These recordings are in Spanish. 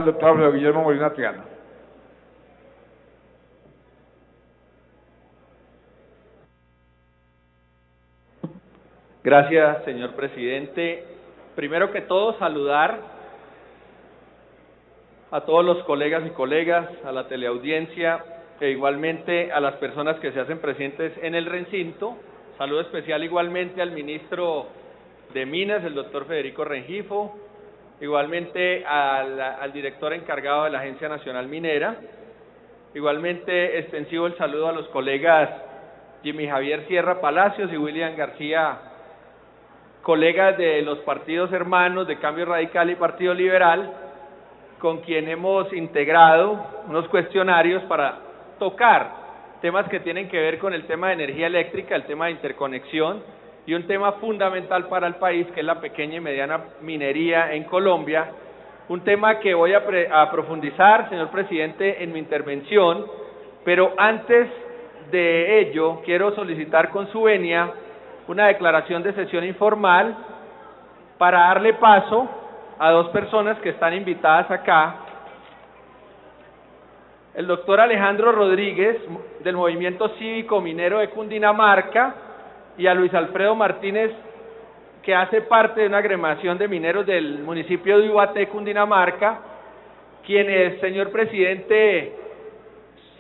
el doctor Alfredo Guillermo Molina Triana. Gracias, señor presidente. Primero que todo, saludar a todos los colegas y colegas, a la teleaudiencia e igualmente a las personas que se hacen presentes en el recinto. Saludo especial igualmente al ministro de Minas, el doctor Federico Rengifo, igualmente al director encargado de la Agencia Nacional Minera, igualmente extensivo el saludo a los colegas Jimmy Javier Sierra Palacios y William García, colegas de los partidos hermanos de Cambio Radical y Partido Liberal, con quien hemos integrado unos cuestionarios para tocar temas que tienen que ver con el tema de energía eléctrica, el tema de interconexión y un tema fundamental para el país que es la pequeña y mediana minería en Colombia, un tema que voy a profundizar, señor presidente, en mi intervención, pero antes de ello quiero solicitar con su venia una declaración de sesión informal para darle paso a dos personas que están invitadas acá, el doctor Alejandro Rodríguez, del Movimiento Cívico Minero de Cundinamarca, y a Luis Alfredo Martínez, que hace parte de una agremiación de mineros del municipio de Ubaté, Cundinamarca, quienes, señor presidente,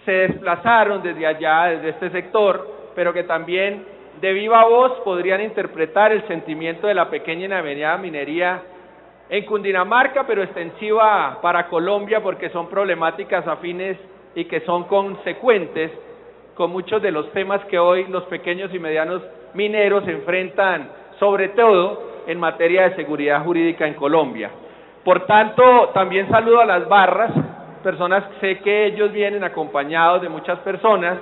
se desplazaron desde allá, desde este sector, pero que también de viva voz podrían interpretar el sentimiento de la pequeña y mediana minería en Cundinamarca, pero extensiva para Colombia, porque son problemáticas afines y que son consecuentes con muchos de los temas que hoy los pequeños y medianos mineros enfrentan, sobre todo en materia de seguridad jurídica en Colombia. Por tanto, también saludo a las barras, personas, sé que ellos vienen acompañados de muchas personas,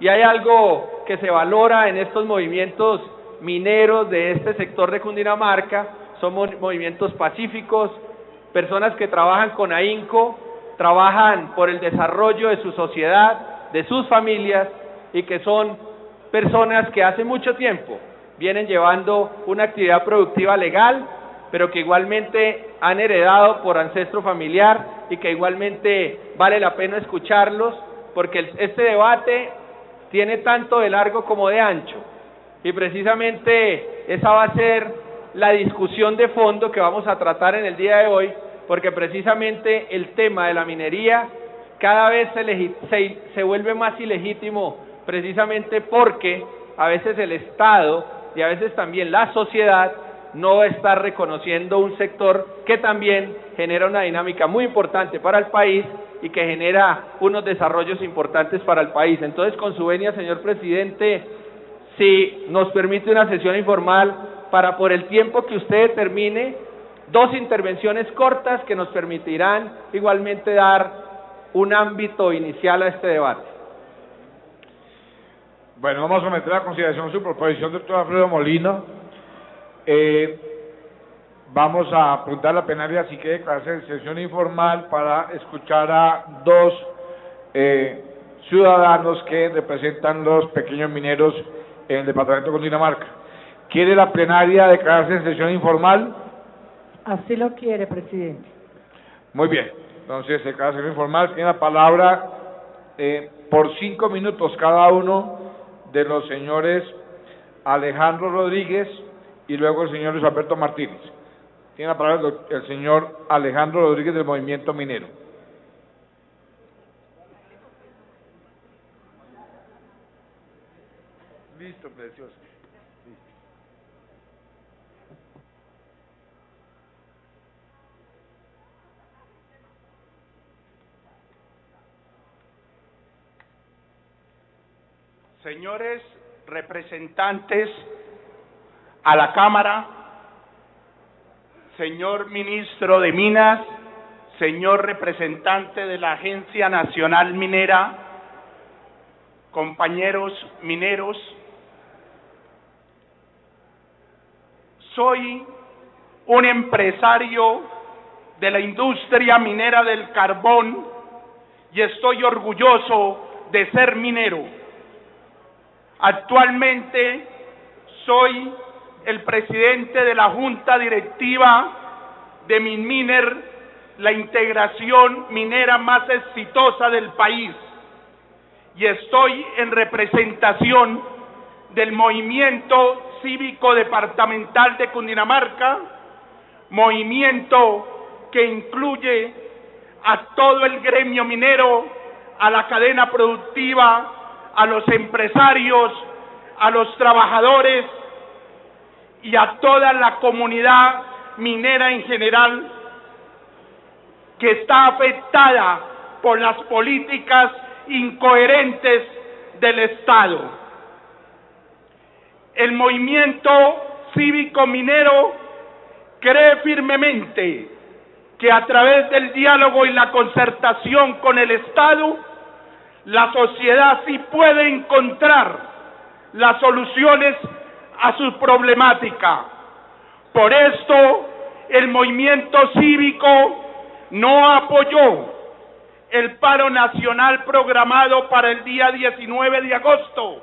y hay algo que se valora en estos movimientos mineros de este sector de Cundinamarca, son movimientos pacíficos, personas que trabajan con ahínco, trabajan por el desarrollo de su sociedad, de sus familias, y que son personas que hace mucho tiempo vienen llevando una actividad productiva legal, pero que igualmente han heredado por ancestro familiar y que igualmente vale la pena escucharlos, porque este debate tiene tanto de largo como de ancho, y precisamente esa va a ser la discusión de fondo que vamos a tratar en el día de hoy, porque precisamente el tema de la minería cada vez se vuelve más ilegítimo, precisamente porque a veces el Estado y a veces también la sociedad no está reconociendo un sector que también genera una dinámica muy importante para el país y que genera unos desarrollos importantes para el país. Entonces, con su venia, señor presidente, si nos permite una sesión informal para, por el tiempo que usted determine, dos intervenciones cortas que nos permitirán igualmente dar un ámbito inicial a este debate. Bueno, vamos a someter a consideración su proposición, doctor Alfredo Molina. Vamos a preguntar a la plenaria si quiere declararse en sesión informal para escuchar a dos ciudadanos que representan los pequeños mineros en el departamento de Cundinamarca. ¿Quiere la plenaria declararse en sesión informal? Así lo quiere, presidente. Muy bien, entonces declara sesión informal. Tiene la palabra por 5 minutos cada uno de los señores Alejandro Rodríguez y luego el señor Luis Alberto Martínez. Tiene la palabra el señor Alejandro Rodríguez del Movimiento Minero. Listo, precioso. Señores representantes a la Cámara, señor ministro de Minas, señor representante de la Agencia Nacional Minera, compañeros mineros, soy un empresario de la industria minera del carbón y estoy orgulloso de ser minero. Actualmente soy el presidente de la Junta Directiva de Minminer la integración minera más exitosa del país y estoy en representación del Movimiento Cívico Departamental de Cundinamarca, movimiento que incluye a todo el gremio minero, a la cadena productiva, a los empresarios, a los trabajadores y a toda la comunidad minera en general que está afectada por las políticas incoherentes del Estado. El movimiento cívico minero cree firmemente que a través del diálogo y la concertación con el Estado, la sociedad sí puede encontrar las soluciones a su problemática. Por esto, el movimiento cívico no apoyó el paro nacional programado para el día 19 de agosto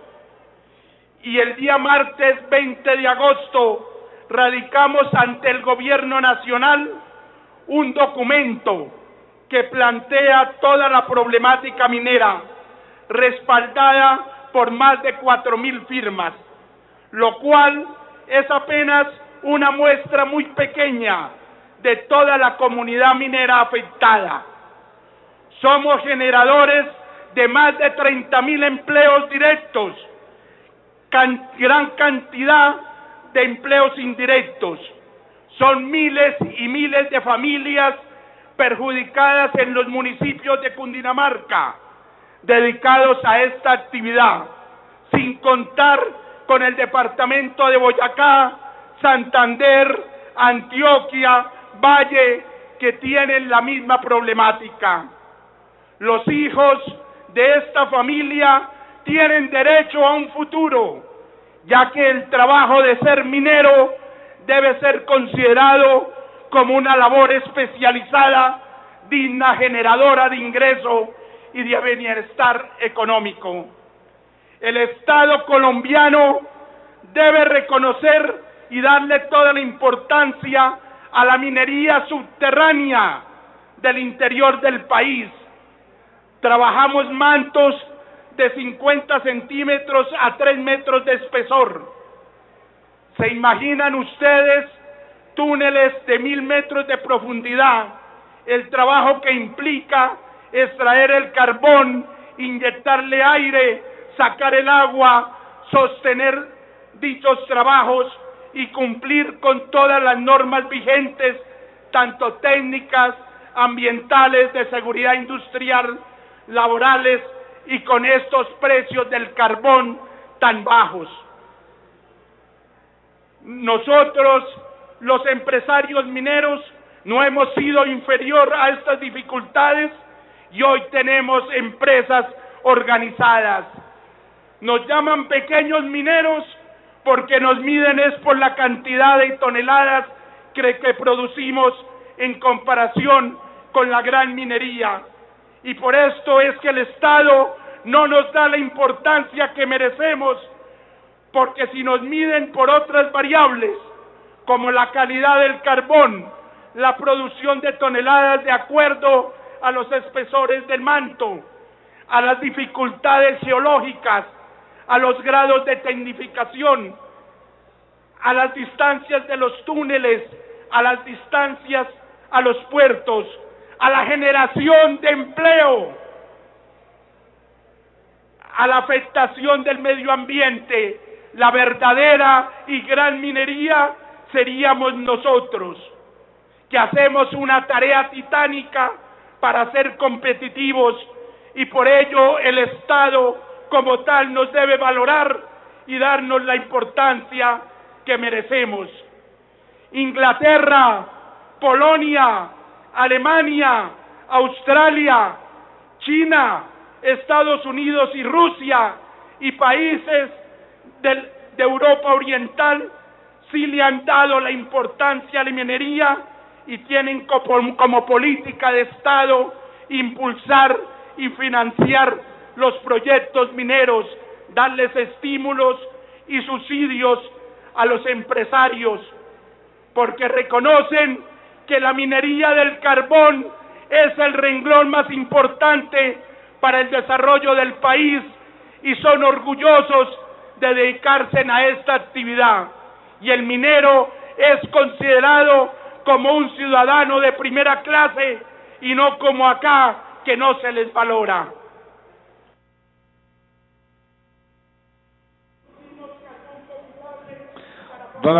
y el día martes 20 de agosto radicamos ante el gobierno nacional un documento que plantea toda la problemática minera, respaldada por más de 4.000 firmas, lo cual es apenas una muestra muy pequeña de toda la comunidad minera afectada. Somos generadores de más de 30.000 empleos directos, gran cantidad de empleos indirectos. Son miles y miles de familias perjudicadas en los municipios de Cundinamarca, dedicados a esta actividad, sin contar con el departamento de Boyacá, Santander, Antioquia, Valle, que tienen la misma problemática. Los hijos de esta familia tienen derecho a un futuro, ya que el trabajo de ser minero debe ser considerado como una labor especializada, digna, generadora de ingreso y de bienestar económico. El Estado colombiano debe reconocer y darle toda la importancia a la minería subterránea del interior del país. Trabajamos mantos de 50 centímetros a 3 metros de espesor. ¿Se imaginan ustedes túneles de 1.000 metros de profundidad? El trabajo que implica extraer el carbón, inyectarle aire, sacar el agua, sostener dichos trabajos y cumplir con todas las normas vigentes, tanto técnicas, ambientales, de seguridad industrial, laborales, y con estos precios del carbón tan bajos. Nosotros, los empresarios mineros, no hemos sido inferior a estas dificultades y hoy tenemos empresas organizadas. Nos llaman pequeños mineros porque nos miden es por la cantidad de toneladas que producimos en comparación con la gran minería. Y por esto es que el Estado no nos da la importancia que merecemos, porque si nos miden por otras variables, como la calidad del carbón, la producción de toneladas de acuerdo a los espesores del manto, a las dificultades geológicas, a los grados de tecnificación, a las distancias de los túneles, a las distancias a los puertos, a la generación de empleo, a la afectación del medio ambiente, la verdadera y gran minería seríamos nosotros, que hacemos una tarea titánica para ser competitivos, y por ello el Estado como tal nos debe valorar y darnos la importancia que merecemos. Inglaterra, Polonia, Alemania, Australia, China, Estados Unidos y Rusia y países de Europa Oriental sí le han dado la importancia a la minería y tienen como política de Estado impulsar y financiar los proyectos mineros, darles estímulos y subsidios a los empresarios, porque reconocen que la minería del carbón es el renglón más importante para el desarrollo del país y son orgullosos de dedicarse a esta actividad. Y el minero es considerado como un ciudadano de primera clase y no como acá, que no se les valora. Don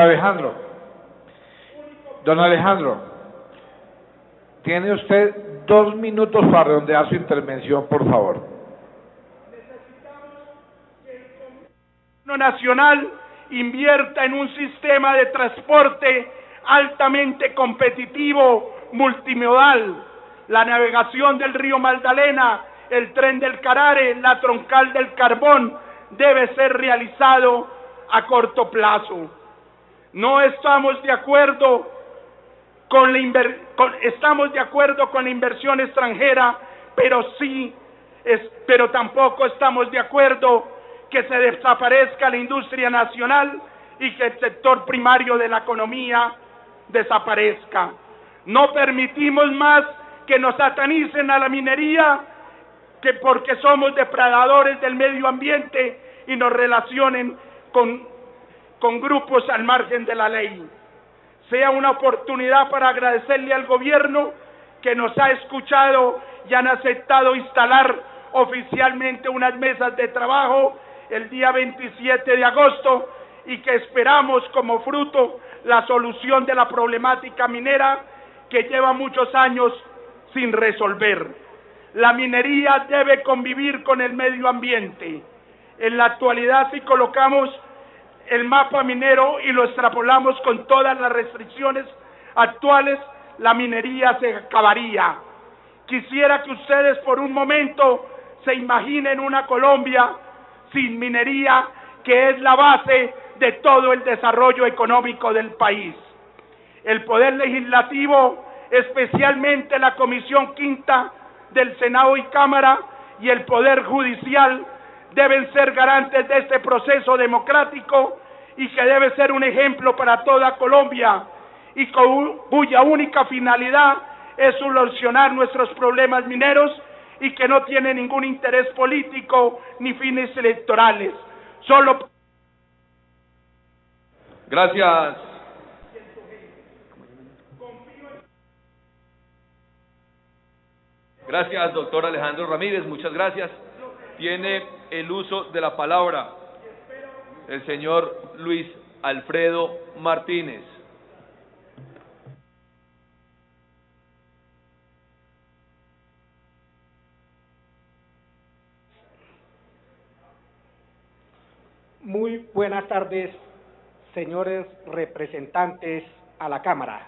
Alejandro, tiene usted 2 minutos para redondear su intervención, por favor. Nacional invierta en un sistema de transporte altamente competitivo, multimodal, la navegación del río Magdalena, el tren del Carare, la troncal del carbón, debe ser realizado a corto plazo. No estamos de acuerdo estamos de acuerdo con la inversión extranjera, pero tampoco estamos de acuerdo que se desaparezca la industria nacional y que el sector primario de la economía desaparezca. No permitimos más que nos satanicen a la minería, que porque somos depredadores del medio ambiente y nos relacionen con grupos al margen de la ley. Sea una oportunidad para agradecerle al gobierno que nos ha escuchado y han aceptado instalar oficialmente unas mesas de trabajo el día 27 de agosto y que esperamos como fruto la solución de la problemática minera que lleva muchos años sin resolver. La minería debe convivir con el medio ambiente. En la actualidad, si colocamos el mapa minero y lo extrapolamos con todas las restricciones actuales, la minería se acabaría. Quisiera que ustedes por un momento se imaginen una Colombia sin minería, que es la base de todo el desarrollo económico del país. El Poder Legislativo, especialmente la Comisión Quinta del Senado y Cámara, y el Poder Judicial, deben ser garantes de este proceso democrático y que debe ser un ejemplo para toda Colombia y cuya única finalidad es solucionar nuestros problemas mineros y que no tiene ningún interés político ni fines electorales. Solo. Gracias. Gracias, doctor Alejandro Ramírez, muchas gracias. Tiene el uso de la palabra el señor Luis Alfredo Martínez. Muy buenas tardes, señores representantes a la Cámara.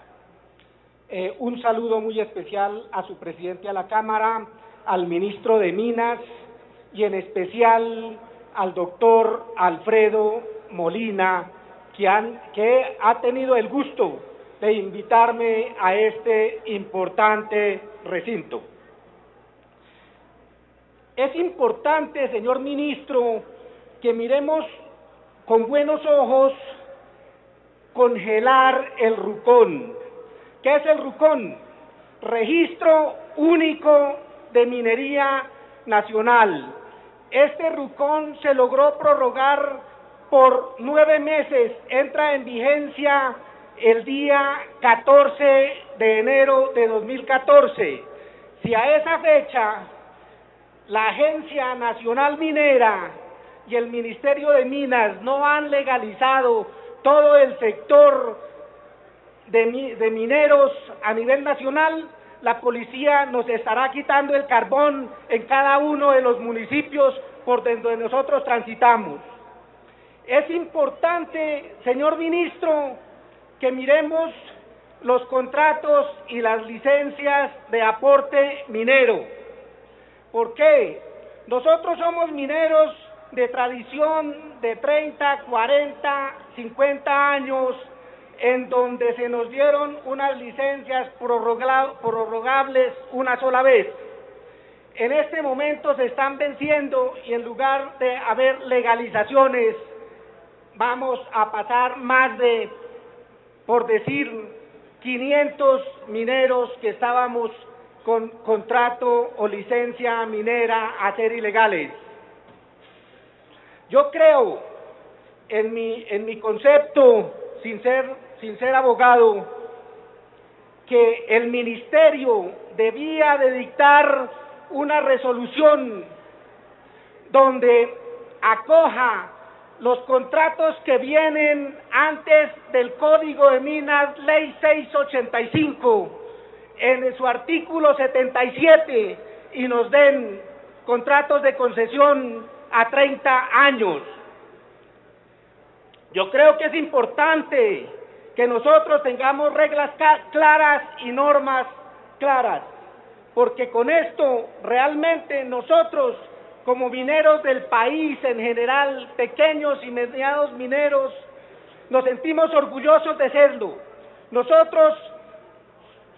Un saludo muy especial a su presidente de la Cámara, al ministro de Minas y en especial al doctor Alfredo Molina, que ha tenido el gusto de invitarme a este importante recinto. Es importante, señor ministro, que miremos con buenos ojos congelar el RUCON. ¿Qué es el RUCON? Registro Único de Minería Nacional. Este RUCON se logró prorrogar por 9 meses, entra en vigencia el día 14 de enero de 2014. Si a esa fecha la Agencia Nacional Minera y el Ministerio de Minas no han legalizado todo el sector de mineros a nivel nacional, la policía nos estará quitando el carbón en cada uno de los municipios por donde nosotros transitamos. Es importante, señor ministro, que miremos los contratos y las licencias de aporte minero. ¿Por qué? Nosotros somos mineros de tradición de 30, 40, 50 años, en donde se nos dieron unas licencias prorrogables una sola vez. En este momento se están venciendo y en lugar de haber legalizaciones, vamos a pasar más de, por decir, 500 mineros que estábamos con contrato o licencia minera a ser ilegales. Yo creo, en mi concepto, sin ser abogado, que el ministerio debía de dictar una resolución donde acoja los contratos que vienen antes del Código de Minas, Ley 685, en su artículo 77, y nos den contratos de concesión a 30 años. Yo creo que es importante que nosotros tengamos reglas claras y normas claras, porque con esto realmente nosotros, como mineros del país en general, pequeños y medianos mineros, nos sentimos orgullosos de serlo. Nosotros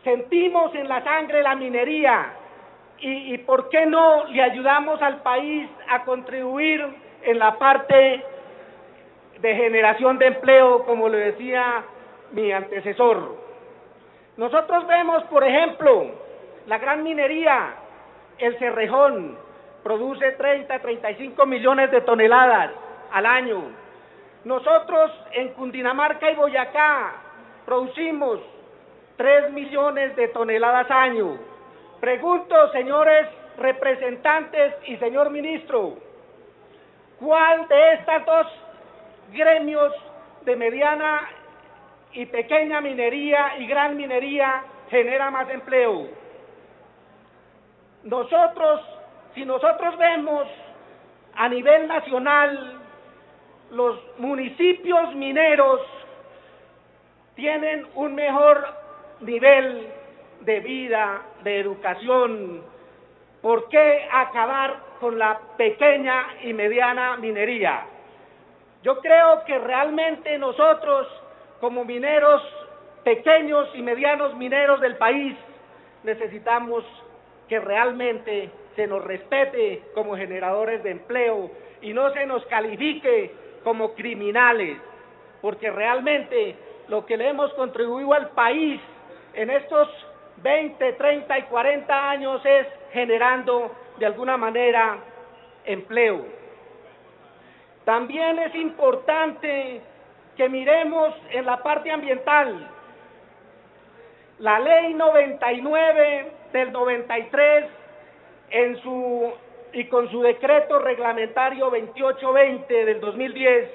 sentimos en la sangre la minería y ¿por qué no le ayudamos al país a contribuir en la parte de generación de empleo, como le decía mi antecesor? Nosotros vemos, por ejemplo, la gran minería, el Cerrejón, produce 35 millones de toneladas al año. Nosotros en Cundinamarca y Boyacá producimos 3 millones de toneladas año. Pregunto, señores representantes y señor ministro, ¿cuál de estas dos gremios de mediana y pequeña minería y gran minería genera más empleo? Si nosotros vemos a nivel nacional, los municipios mineros tienen un mejor nivel de vida, de educación. ¿Por qué acabar con la pequeña y mediana minería? Yo creo que realmente nosotros, como mineros, pequeños y medianos mineros del país, necesitamos que realmente se nos respete como generadores de empleo y no se nos califique como criminales, porque realmente lo que le hemos contribuido al país en estos 20, 30 y 40 años es generando de alguna manera empleo. También es importante que miremos en la parte ambiental. La ley 99 del 93 y con su decreto reglamentario 2820 del 2010,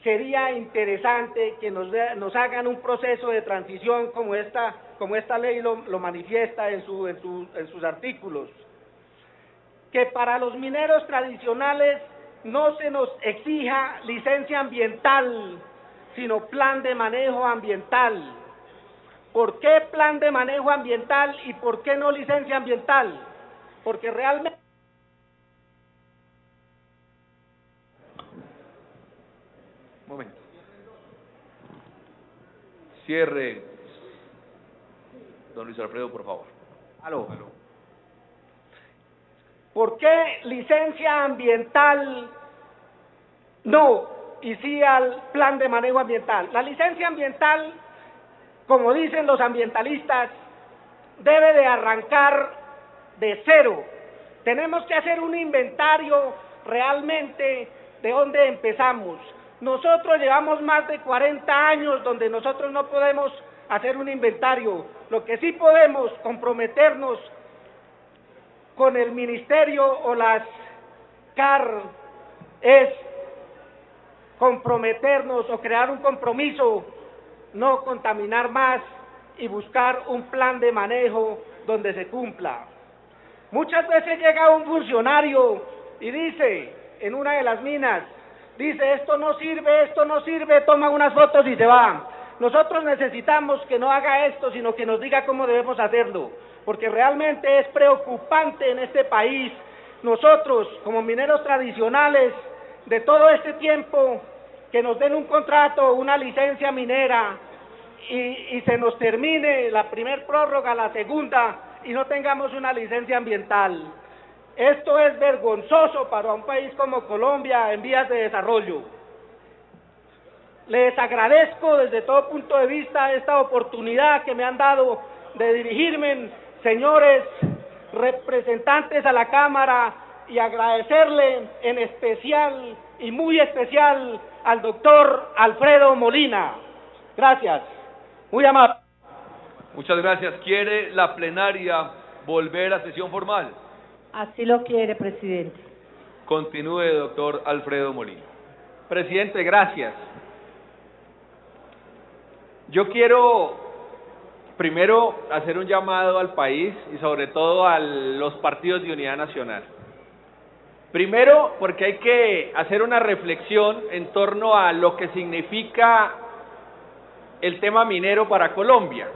sería interesante que nos hagan un proceso de transición como esta ley lo manifiesta en sus artículos. Que para los mineros tradicionales no se nos exija licencia ambiental, sino plan de manejo ambiental. ¿Por qué plan de manejo ambiental y por qué no licencia ambiental? Porque realmente... Momento. Cierre. Don Luis Alfredo, por favor. Aló. ¿Por qué licencia ambiental no y sí al plan de manejo ambiental? La licencia ambiental, como dicen los ambientalistas, debe de arrancar de cero. Tenemos que hacer un inventario realmente de dónde empezamos. Nosotros llevamos más de 40 años donde nosotros no podemos hacer un inventario. Lo que sí podemos comprometernos con el ministerio o las CAR es comprometernos o crear un compromiso, no contaminar más y buscar un plan de manejo donde se cumpla. Muchas veces llega un funcionario y dice, en una de las minas, dice, esto no sirve, toma unas fotos y se va. Nosotros necesitamos que no haga esto, sino que nos diga cómo debemos hacerlo, porque realmente es preocupante en este país. Nosotros, como mineros tradicionales, de todo este tiempo, que nos den un contrato, una licencia minera, y se nos termine la primer prórroga, la segunda, y no tengamos una licencia ambiental. Esto es vergonzoso para un país como Colombia en vías de desarrollo. Les agradezco desde todo punto de vista esta oportunidad que me han dado de dirigirme, señores representantes a la Cámara, y agradecerle en especial y muy especial al doctor Alfredo Molina. Gracias. Muy amable. Muchas gracias. ¿Quiere la plenaria volver a sesión formal? Así lo quiere, presidente. Continúe, doctor Alfredo Molina. Presidente, gracias. Yo quiero primero hacer un llamado al país y sobre todo a los partidos de unidad nacional. Primero, porque hay que hacer una reflexión en torno a lo que significa el tema minero para Colombia.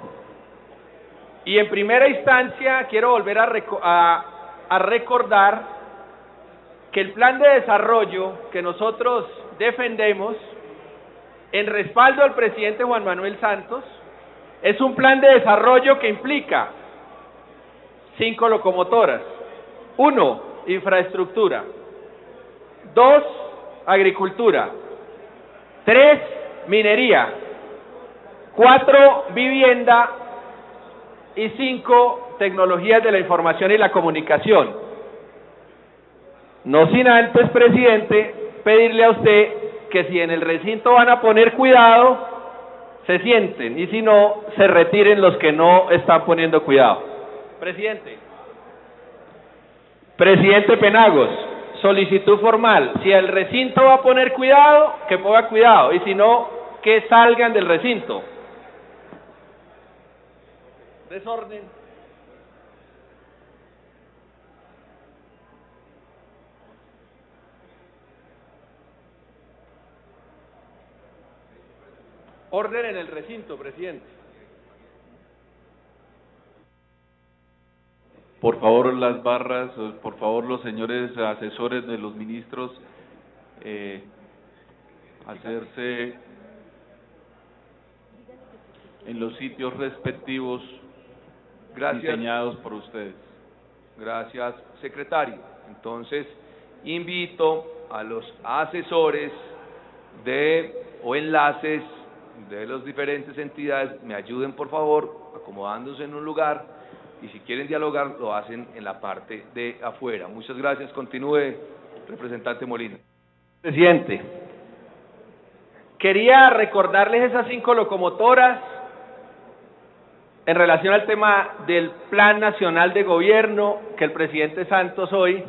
Y en primera instancia quiero volver a recordar que el plan de desarrollo que nosotros defendemos en respaldo al presidente Juan Manuel Santos es un plan de desarrollo que implica 5 locomotoras. 1, infraestructura. 2, agricultura. 3, minería. 4, vivienda. Y 5, tecnologías de la información y la comunicación. No sin antes, presidente, pedirle a usted que si en el recinto van a poner cuidado, se sienten, y si no, se retiren los que no están poniendo cuidado. Presidente. Presidente Penagos, solicitud formal. Si el recinto va a poner cuidado, que ponga cuidado, y si no, que salgan del recinto. Desorden. Orden en el recinto, presidente. Por favor, las barras, por favor, los señores asesores de los ministros, hacerse en los sitios respectivos. Gracias. Diseñados por ustedes. Gracias, secretario. Entonces, invito a los asesores o enlaces de las diferentes entidades, me ayuden por favor, acomodándose en un lugar, y si quieren dialogar, lo hacen en la parte de afuera. Muchas gracias. Continúe, representante Molina. Presidente, quería recordarles esas 5 locomotoras en relación al tema del Plan Nacional de Gobierno que el presidente Santos hoy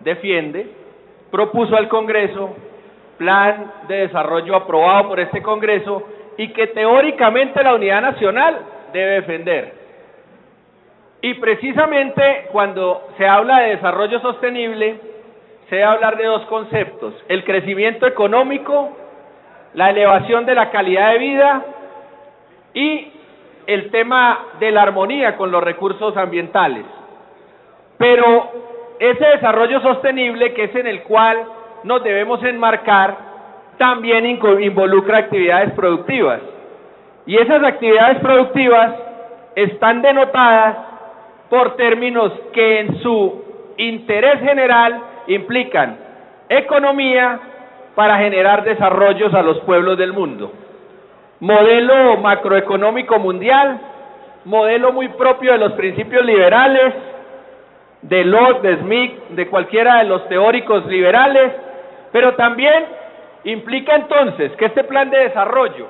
defiende, propuso al Congreso, plan de desarrollo aprobado por este Congreso y que teóricamente la Unidad Nacional debe defender. Y precisamente cuando se habla de desarrollo sostenible, se debe hablar de 2 conceptos: el crecimiento económico, la elevación de la calidad de vida y el tema de la armonía con los recursos ambientales. Pero ese desarrollo sostenible, que es en el cual nos debemos enmarcar, también involucra actividades productivas. Y esas actividades productivas están denotadas por términos que en su interés general implican economía para generar desarrollos a los pueblos del mundo. Modelo macroeconómico mundial, modelo muy propio de los principios liberales, de Locke, de Smith, de cualquiera de los teóricos liberales, pero también implica entonces que este plan de desarrollo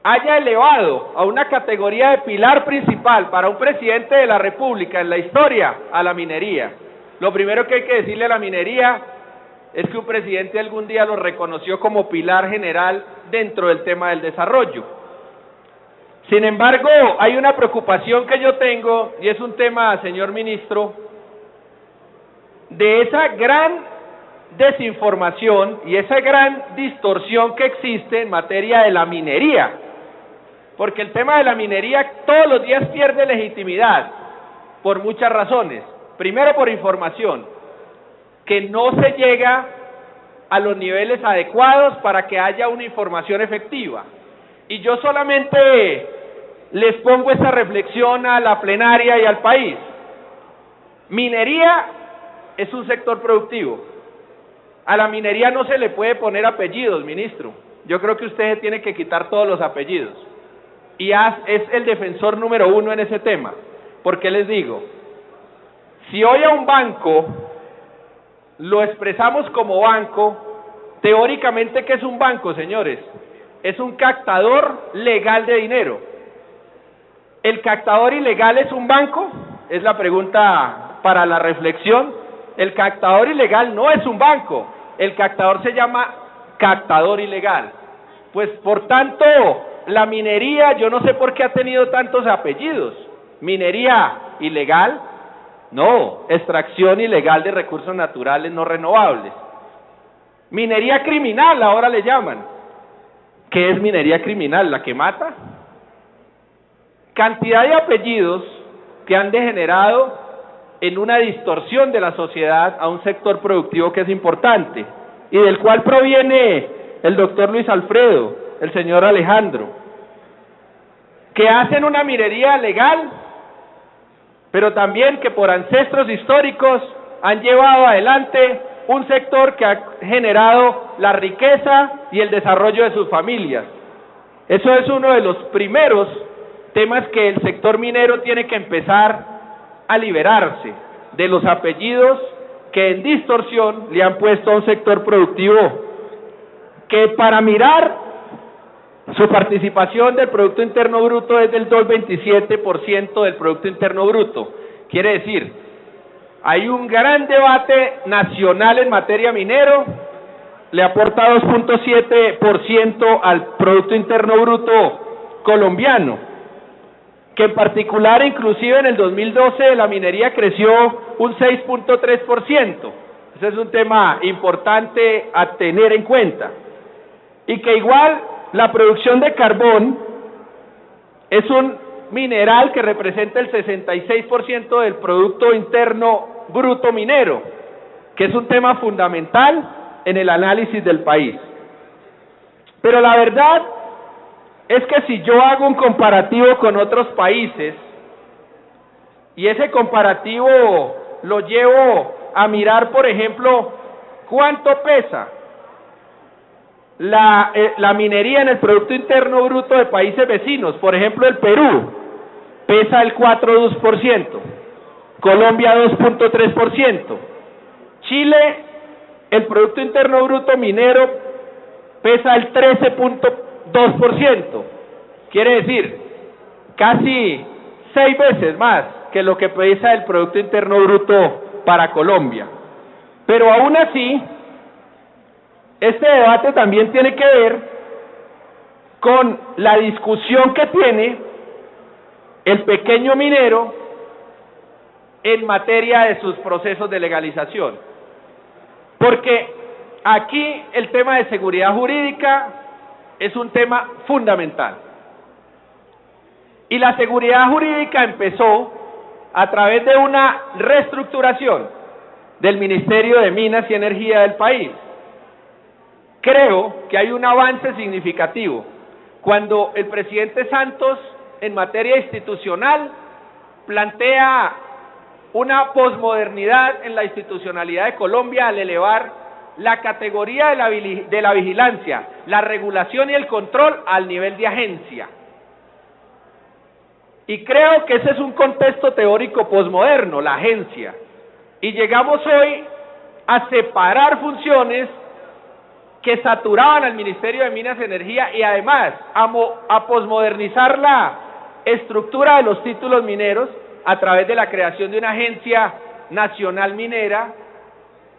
haya elevado a una categoría de pilar principal para un presidente de la República en la historia a la minería. Lo primero que hay que decirle a la minería es que un presidente algún día lo reconoció como pilar general dentro del tema del desarrollo. Sin embargo, hay una preocupación que yo tengo, y es un tema, señor ministro, de esa gran desinformación y esa gran distorsión que existe en materia de la minería. Porque el tema de la minería todos los días pierde legitimidad por muchas razones. Primero, por información, que no se llega a los niveles adecuados para que haya una información efectiva. Y yo solamente les pongo esta reflexión a la plenaria y al país. Minería es un sector productivo. A la minería no se le puede poner apellidos, ministro. Yo creo que usted tiene que quitar todos los apellidos. Y es el defensor número 1 en ese tema. ¿Por qué les digo? Si hoy a un banco lo expresamos como banco, teóricamente, ¿qué es un banco, señores? Es un captador legal de dinero. ¿El captador ilegal es un banco? Es la pregunta para la reflexión. El captador ilegal no es un banco. El captador se llama captador ilegal. Pues, por tanto, la minería, yo no sé por qué ha tenido tantos apellidos. Minería ilegal, no. Extracción ilegal de recursos naturales no renovables. Minería criminal, ahora le llaman. ¿Qué es minería criminal? ¿La que mata? Cantidad de apellidos que han degenerado en una distorsión de la sociedad a un sector productivo que es importante y del cual proviene el doctor Luis Alfredo, el señor Alejandro, que hacen una minería legal, pero también que por ancestros históricos han llevado adelante un sector que ha generado la riqueza y el desarrollo de sus familias. Eso es uno de los primeros temas que el sector minero tiene que empezar a liberarse de los apellidos que en distorsión le han puesto a un sector productivo que, para mirar, su participación del Producto Interno Bruto es del 2,27% del Producto Interno Bruto. Quiere decir, hay un gran debate nacional en materia minero, le aporta 2,7% al Producto Interno Bruto colombiano, que en particular, inclusive en el 2012, la minería creció un 6,3%. Ese es un tema importante a tener en cuenta. Y que igual la producción de carbón es un mineral que representa el 66% del Producto Interno Bruto minero, que es un tema fundamental en el análisis del país. Pero la verdad es que si yo hago un comparativo con otros países, y ese comparativo lo llevo a mirar, por ejemplo, cuánto pesa la minería en el Producto Interno Bruto de países vecinos. Por ejemplo, el Perú pesa el 4,2%, Colombia 2,3%, Chile, el Producto Interno Bruto minero pesa el 13,2%, quiere decir, casi 6 veces más que lo que pesa el Producto Interno Bruto para Colombia. Pero aún así, este debate también tiene que ver con la discusión que tiene el pequeño minero en materia de sus procesos de legalización. Porque aquí el tema de seguridad jurídica es un tema fundamental. Y la seguridad jurídica empezó a través de una reestructuración del Ministerio de Minas y Energía del país. Creo que hay un avance significativo cuando el presidente Santos, en materia institucional, plantea una posmodernidad en la institucionalidad de Colombia al elevar la categoría de la vigilancia, la regulación y el control al nivel de agencia. Y creo que ese es un contexto teórico posmoderno, la agencia. Y llegamos hoy a separar funciones que saturaban al Ministerio de Minas y Energía y además a posmodernizar la estructura de los títulos mineros a través de la creación de una agencia nacional minera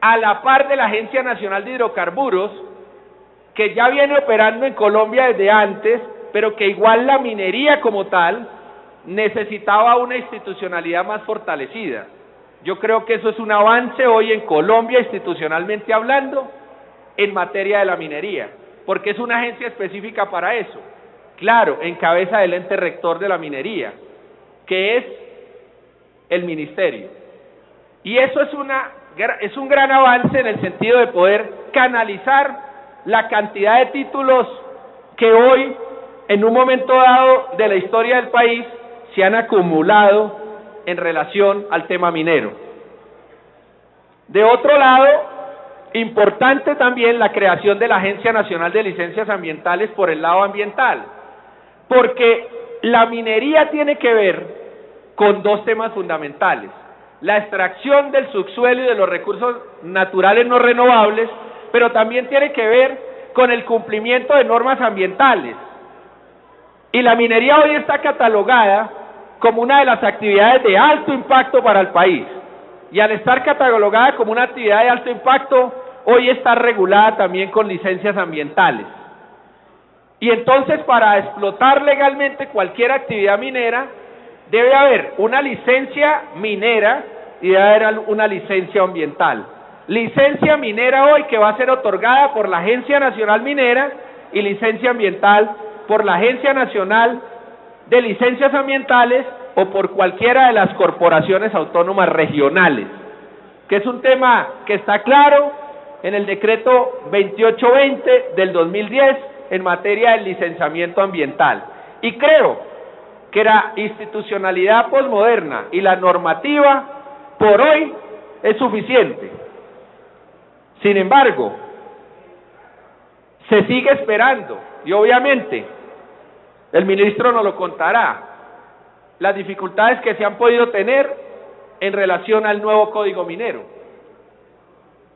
a la par de la Agencia Nacional de Hidrocarburos, que ya viene operando en Colombia desde antes, pero que igual la minería como tal necesitaba una institucionalidad más fortalecida. Yo creo que eso es un avance hoy en Colombia, institucionalmente hablando, en materia de la minería, porque es una agencia específica para eso. Claro, en cabeza del ente rector de la minería, que es el ministerio. Y eso es un gran avance en el sentido de poder canalizar la cantidad de títulos que hoy, en un momento dado de la historia del país, se han acumulado en relación al tema minero. De otro lado, Importante también la creación de la Agencia Nacional de Licencias Ambientales por el lado ambiental, porque la minería tiene que ver con dos temas fundamentales: la extracción del subsuelo y de los recursos naturales no renovables, pero también tiene que ver con el cumplimiento de normas ambientales. Y la minería hoy está catalogada como una de las actividades de alto impacto para el país. Y al estar catalogada como una actividad de alto impacto, hoy está regulada también con licencias ambientales. Y entonces, para explotar legalmente cualquier actividad minera, debe haber una licencia minera y debe haber una licencia ambiental. Licencia minera hoy que va a ser otorgada por la Agencia Nacional Minera y licencia ambiental por la Agencia Nacional de Licencias Ambientales o por cualquiera de las corporaciones autónomas regionales, que es un tema que está claro en el decreto 2820 del 2010 en materia del licenciamiento ambiental. Y creo que la institucionalidad posmoderna y la normativa por hoy es suficiente. Sin embargo, se sigue esperando, y obviamente el ministro nos lo contará, las dificultades que se han podido tener en relación al nuevo Código Minero,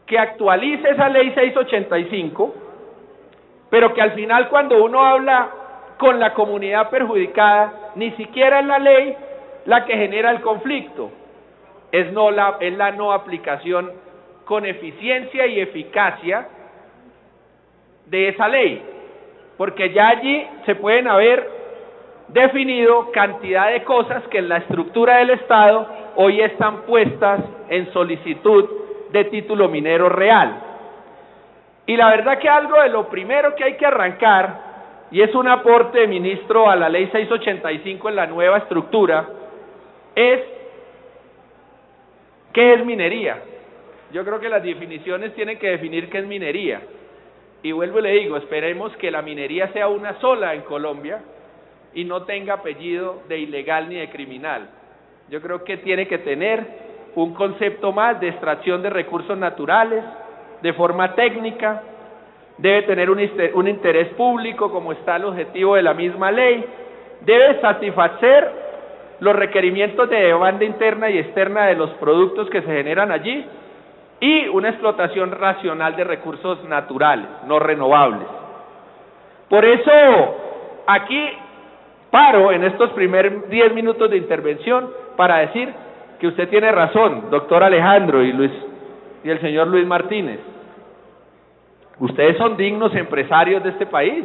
que actualice esa ley 685, pero que al final, cuando uno habla con la comunidad perjudicada, ni siquiera es la ley la que genera el conflicto, es la no aplicación con eficiencia y eficacia de esa ley, porque ya allí se pueden haber definido cantidad de cosas que en la estructura del Estado hoy están puestas en solicitud de título minero real. Y la verdad que algo de lo primero que hay que arrancar, y es un aporte, ministro, a la ley 685 en la nueva estructura, es ¿qué es minería? Yo creo que las definiciones tienen que definir qué es minería. Y vuelvo y le digo, esperemos que la minería sea una sola en Colombia y no tenga apellido de ilegal ni de criminal. Yo creo que tiene que tener un concepto más de extracción de recursos naturales, de forma técnica, debe tener un interés público como está el objetivo de la misma ley, debe satisfacer los requerimientos de demanda interna y externa de los productos que se generan allí, y una explotación racional de recursos naturales, no renovables. Por eso, aquí paro en estos primeros 10 minutos de intervención para decir que usted tiene razón, doctor Alejandro y el señor Luis Martínez. Ustedes son dignos empresarios de este país.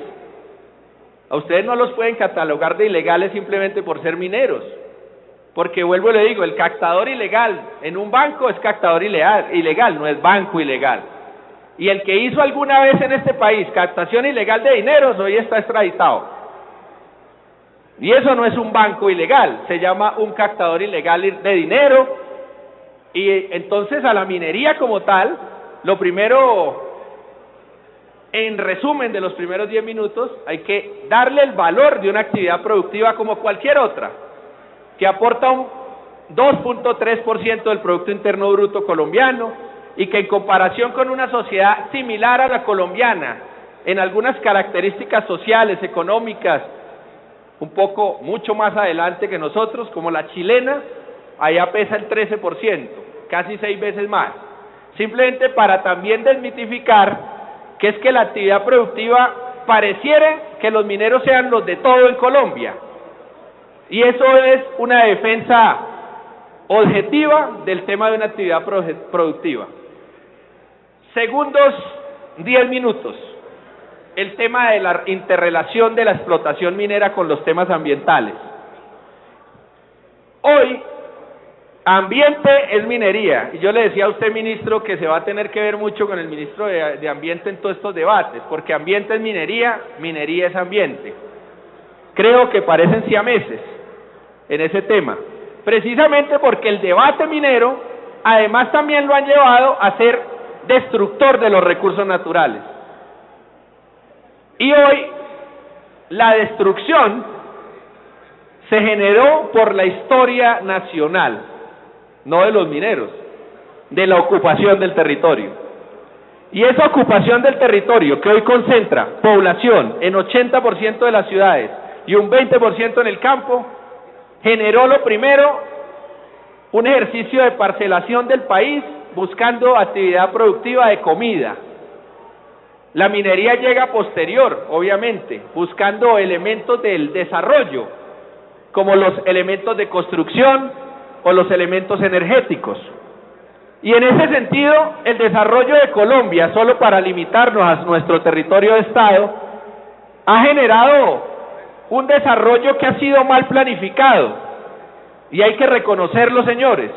A ustedes no los pueden catalogar de ilegales simplemente por ser mineros. Porque vuelvo y le digo, el captador ilegal en un banco es captador ilegal, no es banco ilegal. Y el que hizo alguna vez en este país captación ilegal de dineros hoy está extraditado. Y eso no es un banco ilegal, se llama un captador ilegal de dinero. Y entonces a la minería como tal, lo primero, en resumen de los primeros 10 minutos, hay que darle el valor de una actividad productiva como cualquier otra, que aporta un 2.3% del Producto Interno Bruto colombiano y que en comparación con una sociedad similar a la colombiana, en algunas características sociales, económicas, mucho más adelante que nosotros, como la chilena, allá pesa el 13%, casi 6 veces más. Simplemente para también desmitificar que es que la actividad productiva pareciera que los mineros sean los de todo en Colombia. Y eso es una defensa objetiva del tema de una actividad productiva. Segundos 10 minutos. El tema de la interrelación de la explotación minera con los temas ambientales. Hoy, ambiente es minería. Y yo le decía a usted, ministro, que se va a tener que ver mucho con el ministro de Ambiente en todos estos debates, porque ambiente es minería, minería es ambiente. Creo que parecen siameses en ese tema, precisamente porque el debate minero además también lo han llevado a ser destructor de los recursos naturales. Y hoy la destrucción se generó por la historia nacional, no de los mineros, de la ocupación del territorio. Y esa ocupación del territorio, que hoy concentra población en 80% de las ciudades y un 20% en el campo, generó lo primero, un ejercicio de parcelación del país buscando actividad productiva de comida. La minería llega posterior, obviamente, buscando elementos del desarrollo, como los elementos de construcción o los elementos energéticos. Y en ese sentido, el desarrollo de Colombia, solo para limitarnos a nuestro territorio de Estado, ha generado un desarrollo que ha sido mal planificado. Y hay que reconocerlo, señores,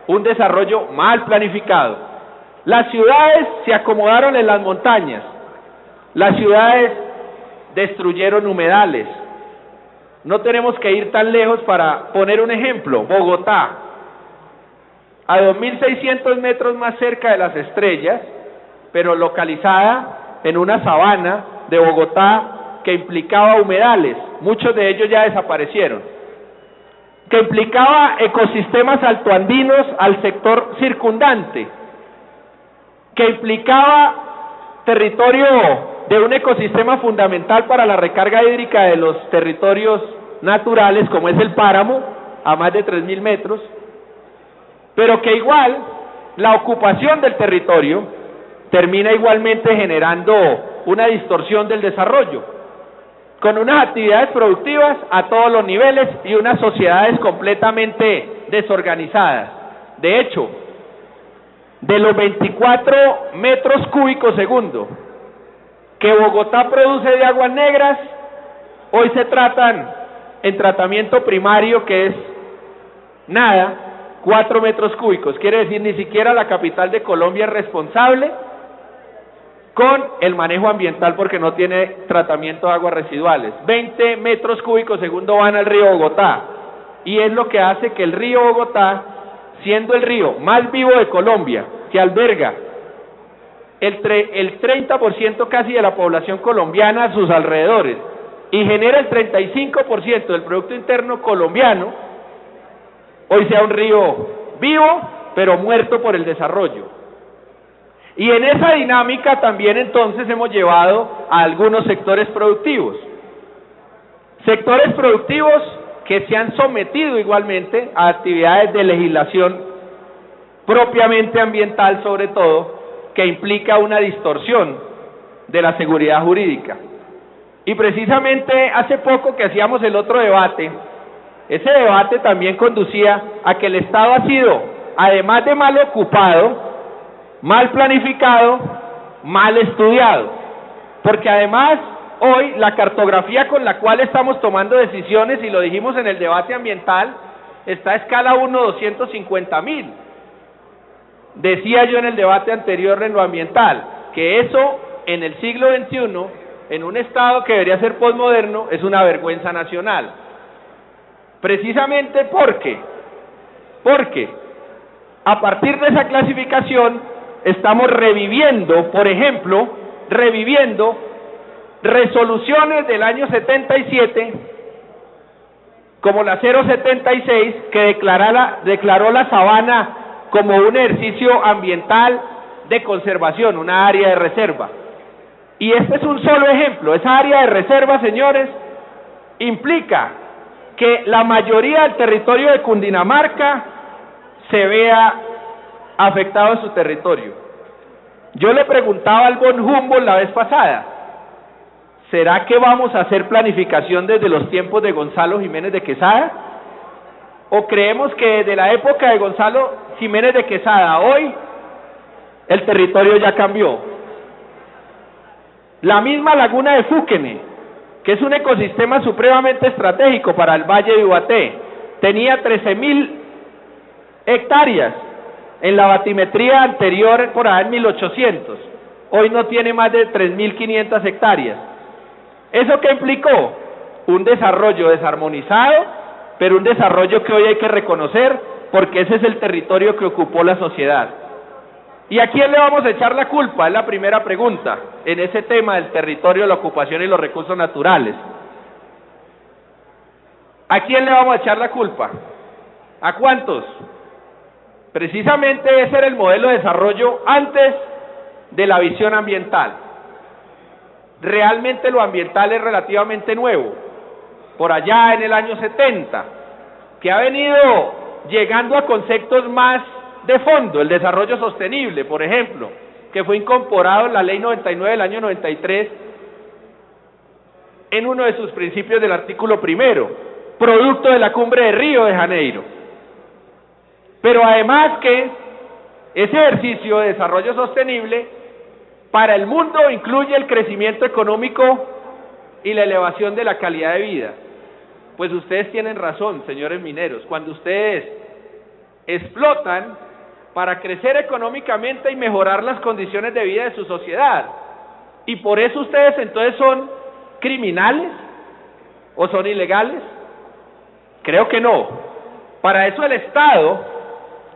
un desarrollo mal planificado. Las ciudades se acomodaron en las montañas, las ciudades destruyeron humedales. No tenemos que ir tan lejos para poner un ejemplo. Bogotá, a 2.600 metros más cerca de las estrellas, pero localizada en una sabana de Bogotá que implicaba humedales, muchos de ellos ya desaparecieron, que implicaba ecosistemas altoandinos al sector circundante, que implicaba territorio de un ecosistema fundamental para la recarga hídrica de los territorios naturales, como es el páramo, a más de 3.000 metros, pero que igual la ocupación del territorio termina igualmente generando una distorsión del desarrollo, con unas actividades productivas a todos los niveles y unas sociedades completamente desorganizadas. De hecho, de los 24 metros cúbicos segundo que Bogotá produce de aguas negras, hoy se tratan en tratamiento primario, que es nada, 4 metros cúbicos. Quiere decir, ni siquiera la capital de Colombia es responsable con el manejo ambiental porque no tiene tratamiento de aguas residuales. 20 metros cúbicos segundo van al río Bogotá, y es lo que hace que el río Bogotá, siendo el río más vivo de Colombia, que alberga el 30% casi de la población colombiana a sus alrededores, y genera el 35% del Producto Interno colombiano, hoy sea un río vivo, pero muerto por el desarrollo. Y en esa dinámica también entonces hemos llevado a algunos sectores productivos. Sectores productivos que se han sometido igualmente a actividades de legislación propiamente ambiental, sobre todo, que implica una distorsión de la seguridad jurídica. Y precisamente hace poco que hacíamos el otro debate, ese debate también conducía a que el Estado ha sido, además de mal ocupado, mal planificado, mal estudiado, porque además hoy la cartografía con la cual estamos tomando decisiones, y lo dijimos en el debate ambiental, está a escala 1, 250.000. Decía yo en el debate anterior en lo ambiental, que eso en el siglo XXI, en un Estado que debería ser posmoderno, es una vergüenza nacional. Precisamente porque a partir de esa clasificación estamos reviviendo, por ejemplo, resoluciones del año 77, como la 076, que declaró la sabana como un ejercicio ambiental de conservación, una área de reserva. Y este es un solo ejemplo. Esa área de reserva, señores, implica que la mayoría del territorio de Cundinamarca se vea afectado en su territorio. Yo le preguntaba al Von Humboldt la vez pasada, ¿será que vamos a hacer planificación desde los tiempos de Gonzalo Jiménez de Quesada? ¿O creemos que desde la época de Gonzalo Jiménez de Quesada hoy el territorio ya cambió? La misma laguna de Fúquene, que es un ecosistema supremamente estratégico para el Valle de Ubaté, tenía 13.000 hectáreas en la batimetría anterior, por allá en 1800. Hoy no tiene más de 3.500 hectáreas. ¿Eso qué implicó? Un desarrollo desarmonizado, pero un desarrollo que hoy hay que reconocer, porque ese es el territorio que ocupó la sociedad. ¿Y a quién le vamos a echar la culpa? Es la primera pregunta en ese tema del territorio, la ocupación y los recursos naturales. ¿A quién le vamos a echar la culpa? ¿A cuántos? Precisamente ese era el modelo de desarrollo antes de la visión ambiental. Realmente lo ambiental es relativamente nuevo, por allá en el año 70, que ha venido llegando a conceptos más de fondo, el desarrollo sostenible, por ejemplo, que fue incorporado en la Ley 99 del año 93 en uno de sus principios del artículo primero, producto de la Cumbre de Río de Janeiro. Pero además que ese ejercicio de desarrollo sostenible para el mundo incluye el crecimiento económico y la elevación de la calidad de vida. Pues ustedes tienen razón, señores mineros, cuando ustedes explotan para crecer económicamente y mejorar las condiciones de vida de su sociedad. Y por eso ustedes entonces son criminales o son ilegales. Creo que no. Para eso el Estado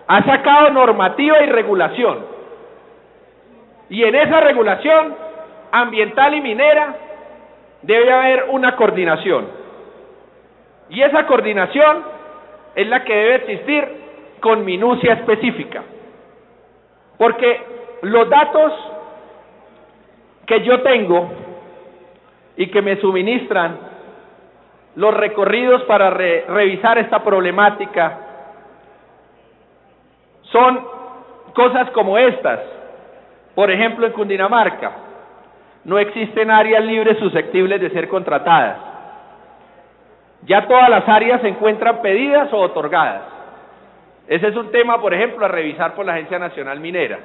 ha sacado normativa y regulación. Y en esa regulación ambiental y minera debe haber una coordinación. Y esa coordinación es la que debe existir con minucia específica. Porque los datos que yo tengo y que me suministran los recorridos para revisar esta problemática son cosas como estas. Por ejemplo, en Cundinamarca no existen áreas libres susceptibles de ser contratadas. Ya todas las áreas se encuentran pedidas o otorgadas. Ese es un tema, por ejemplo, a revisar por la Agencia Nacional Minera.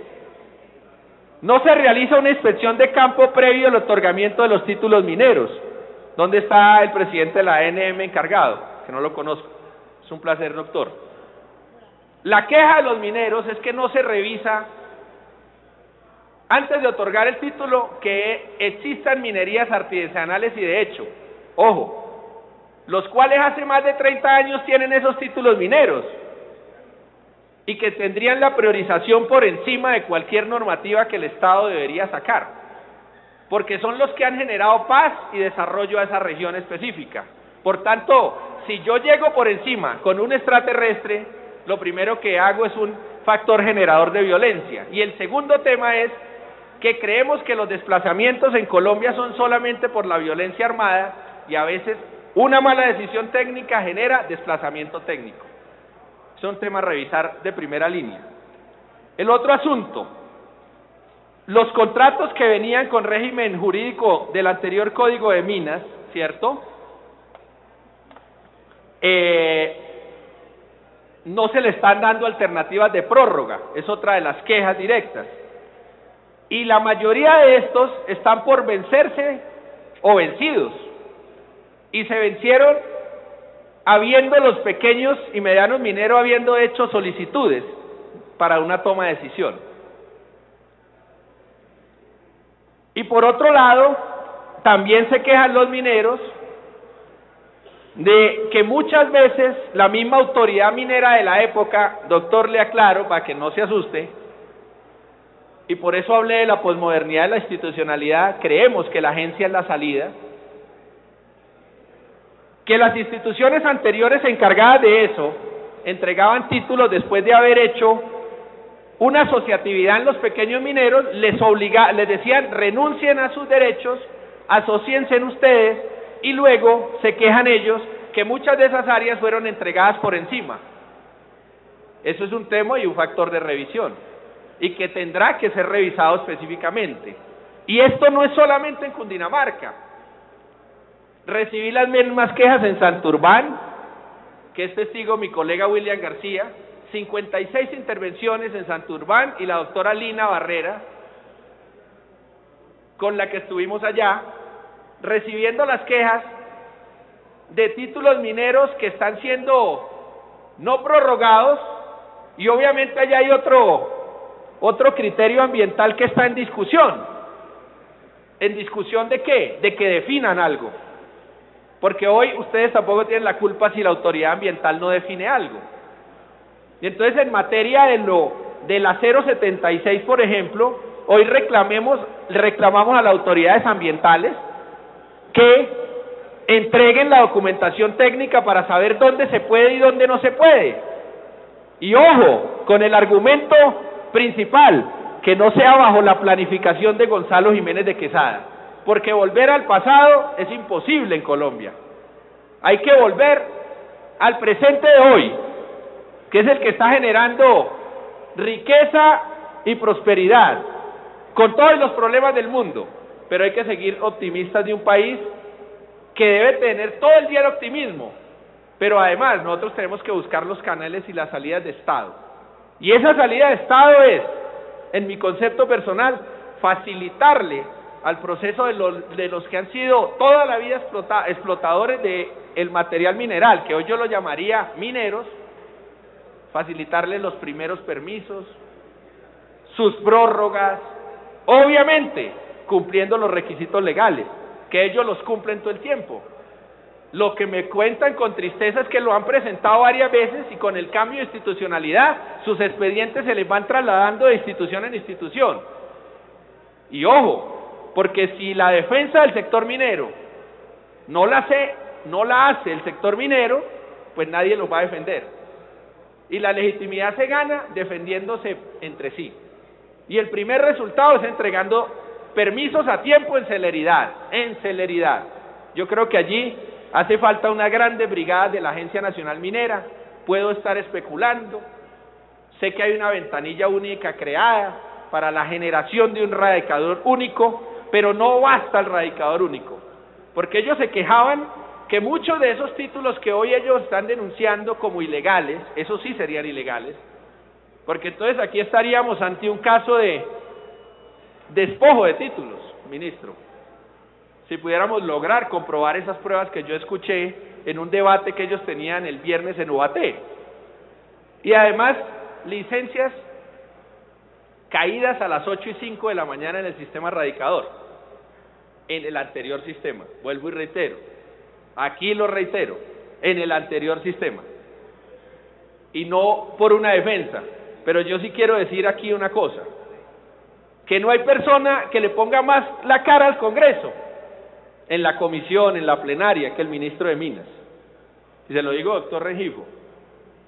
No se realiza una inspección de campo previo al otorgamiento de los títulos mineros. ¿Dónde está el presidente de la ANM encargado? Que no lo conozco. Es un placer, doctor. La queja de los mineros es que no se revisa antes de otorgar el título que existan minerías artesanales y de hecho, ojo, los cuales hace más de 30 años tienen esos títulos mineros y que tendrían la priorización por encima de cualquier normativa que el Estado debería sacar, porque son los que han generado paz y desarrollo a esa región específica. Por tanto, si yo llego por encima con un extraterrestre, lo primero que hago es un factor generador de violencia. Y el segundo tema es que creemos que los desplazamientos en Colombia son solamente por la violencia armada y a veces una mala decisión técnica genera desplazamiento técnico. Es un tema a revisar de primera línea. El otro asunto, los contratos que venían con régimen jurídico del anterior Código de Minas, ¿cierto? No se le están dando alternativas de prórroga, es otra de las quejas directas. Y la mayoría de estos están por vencerse o vencidos. Y se vencieron habiendo los pequeños y medianos mineros habiendo hecho solicitudes para una toma de decisión. Y por otro lado, también se quejan los mineros de que muchas veces la misma autoridad minera de la época, doctor, le aclaro para que no se asuste, y por eso hablé de la posmodernidad de la institucionalidad, creemos que la agencia es la salida, que las instituciones anteriores encargadas de eso entregaban títulos después de haber hecho una asociatividad en los pequeños mineros, les decían renuncien a sus derechos, asóciense ustedes, y luego se quejan ellos que muchas de esas áreas fueron entregadas por encima. Eso es un tema y un factor de revisión, y que tendrá que ser revisado específicamente. Y esto no es solamente en Cundinamarca. Recibí las mismas quejas en Santurbán, que es testigo mi colega William García, 56 intervenciones en Santurbán, y la doctora Lina Barrera, con la que estuvimos allá, recibiendo las quejas de títulos mineros que están siendo no prorrogados, y obviamente allá hay otro criterio ambiental que está en discusión. ¿En discusión de qué? De que definan algo. Porque hoy ustedes tampoco tienen la culpa si la autoridad ambiental no define algo. Y entonces en materia de la 076, por ejemplo, hoy reclamamos a las autoridades ambientales que entreguen la documentación técnica para saber dónde se puede y dónde no se puede. Y ojo, con el argumento principal, que no sea bajo la planificación de Gonzalo Jiménez de Quesada, porque volver al pasado es imposible en Colombia. Hay que volver al presente de hoy, que es el que está generando riqueza y prosperidad, con todos los problemas del mundo, pero hay que seguir optimistas de un país que debe tener todo el día el optimismo, pero además nosotros tenemos que buscar los canales y las salidas de Estado, y esa salida de Estado es, en mi concepto personal, facilitarle al proceso de los que han sido toda la vida explotadores del material mineral, que hoy yo lo llamaría mineros, facilitarles los primeros permisos, sus prórrogas, obviamente cumpliendo los requisitos legales, que ellos los cumplen todo el tiempo. Lo que me cuentan con tristeza es que lo han presentado varias veces y con el cambio de institucionalidad, sus expedientes se les van trasladando de institución en institución. Y ojo, porque si la defensa del sector minero no la hace el sector minero, pues nadie los va a defender. Y la legitimidad se gana defendiéndose entre sí. Y el primer resultado es entregando permisos a tiempo en celeridad, Yo creo que allí hace falta una grande brigada de la Agencia Nacional Minera, puedo estar especulando, sé que hay una ventanilla única creada para la generación de un radicador único, pero no basta el radicador único, porque ellos se quejaban que muchos de esos títulos que hoy ellos están denunciando como ilegales, esos sí serían ilegales, porque entonces aquí estaríamos ante un caso de despojo de títulos, ministro. Si pudiéramos lograr comprobar esas pruebas que yo escuché en un debate que ellos tenían el viernes en Ubaté. Y además, licencias caídas a las 8:05 de la mañana en el sistema radicador, en el anterior sistema, vuelvo y reitero, aquí lo reitero, en el anterior sistema. Y no por una defensa, pero yo sí quiero decir aquí una cosa, que no hay persona que le ponga más la cara al Congreso, en la comisión, en la plenaria, que el ministro de Minas. Y se lo digo, doctor Rengifo,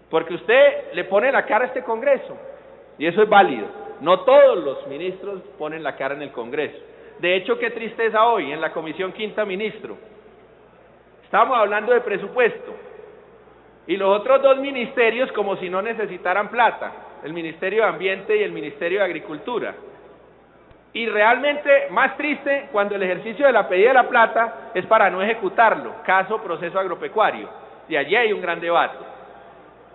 porque usted le pone la cara a este Congreso, y eso es válido. No todos los ministros ponen la cara en el Congreso. De hecho, qué tristeza hoy, en la comisión quinta, ministro, estamos hablando de presupuesto, y los otros dos ministerios como si no necesitaran plata, el Ministerio de Ambiente y el Ministerio de Agricultura. Y realmente más triste cuando el ejercicio de la pedida de la plata es para no ejecutarlo, caso proceso agropecuario, y allí hay un gran debate.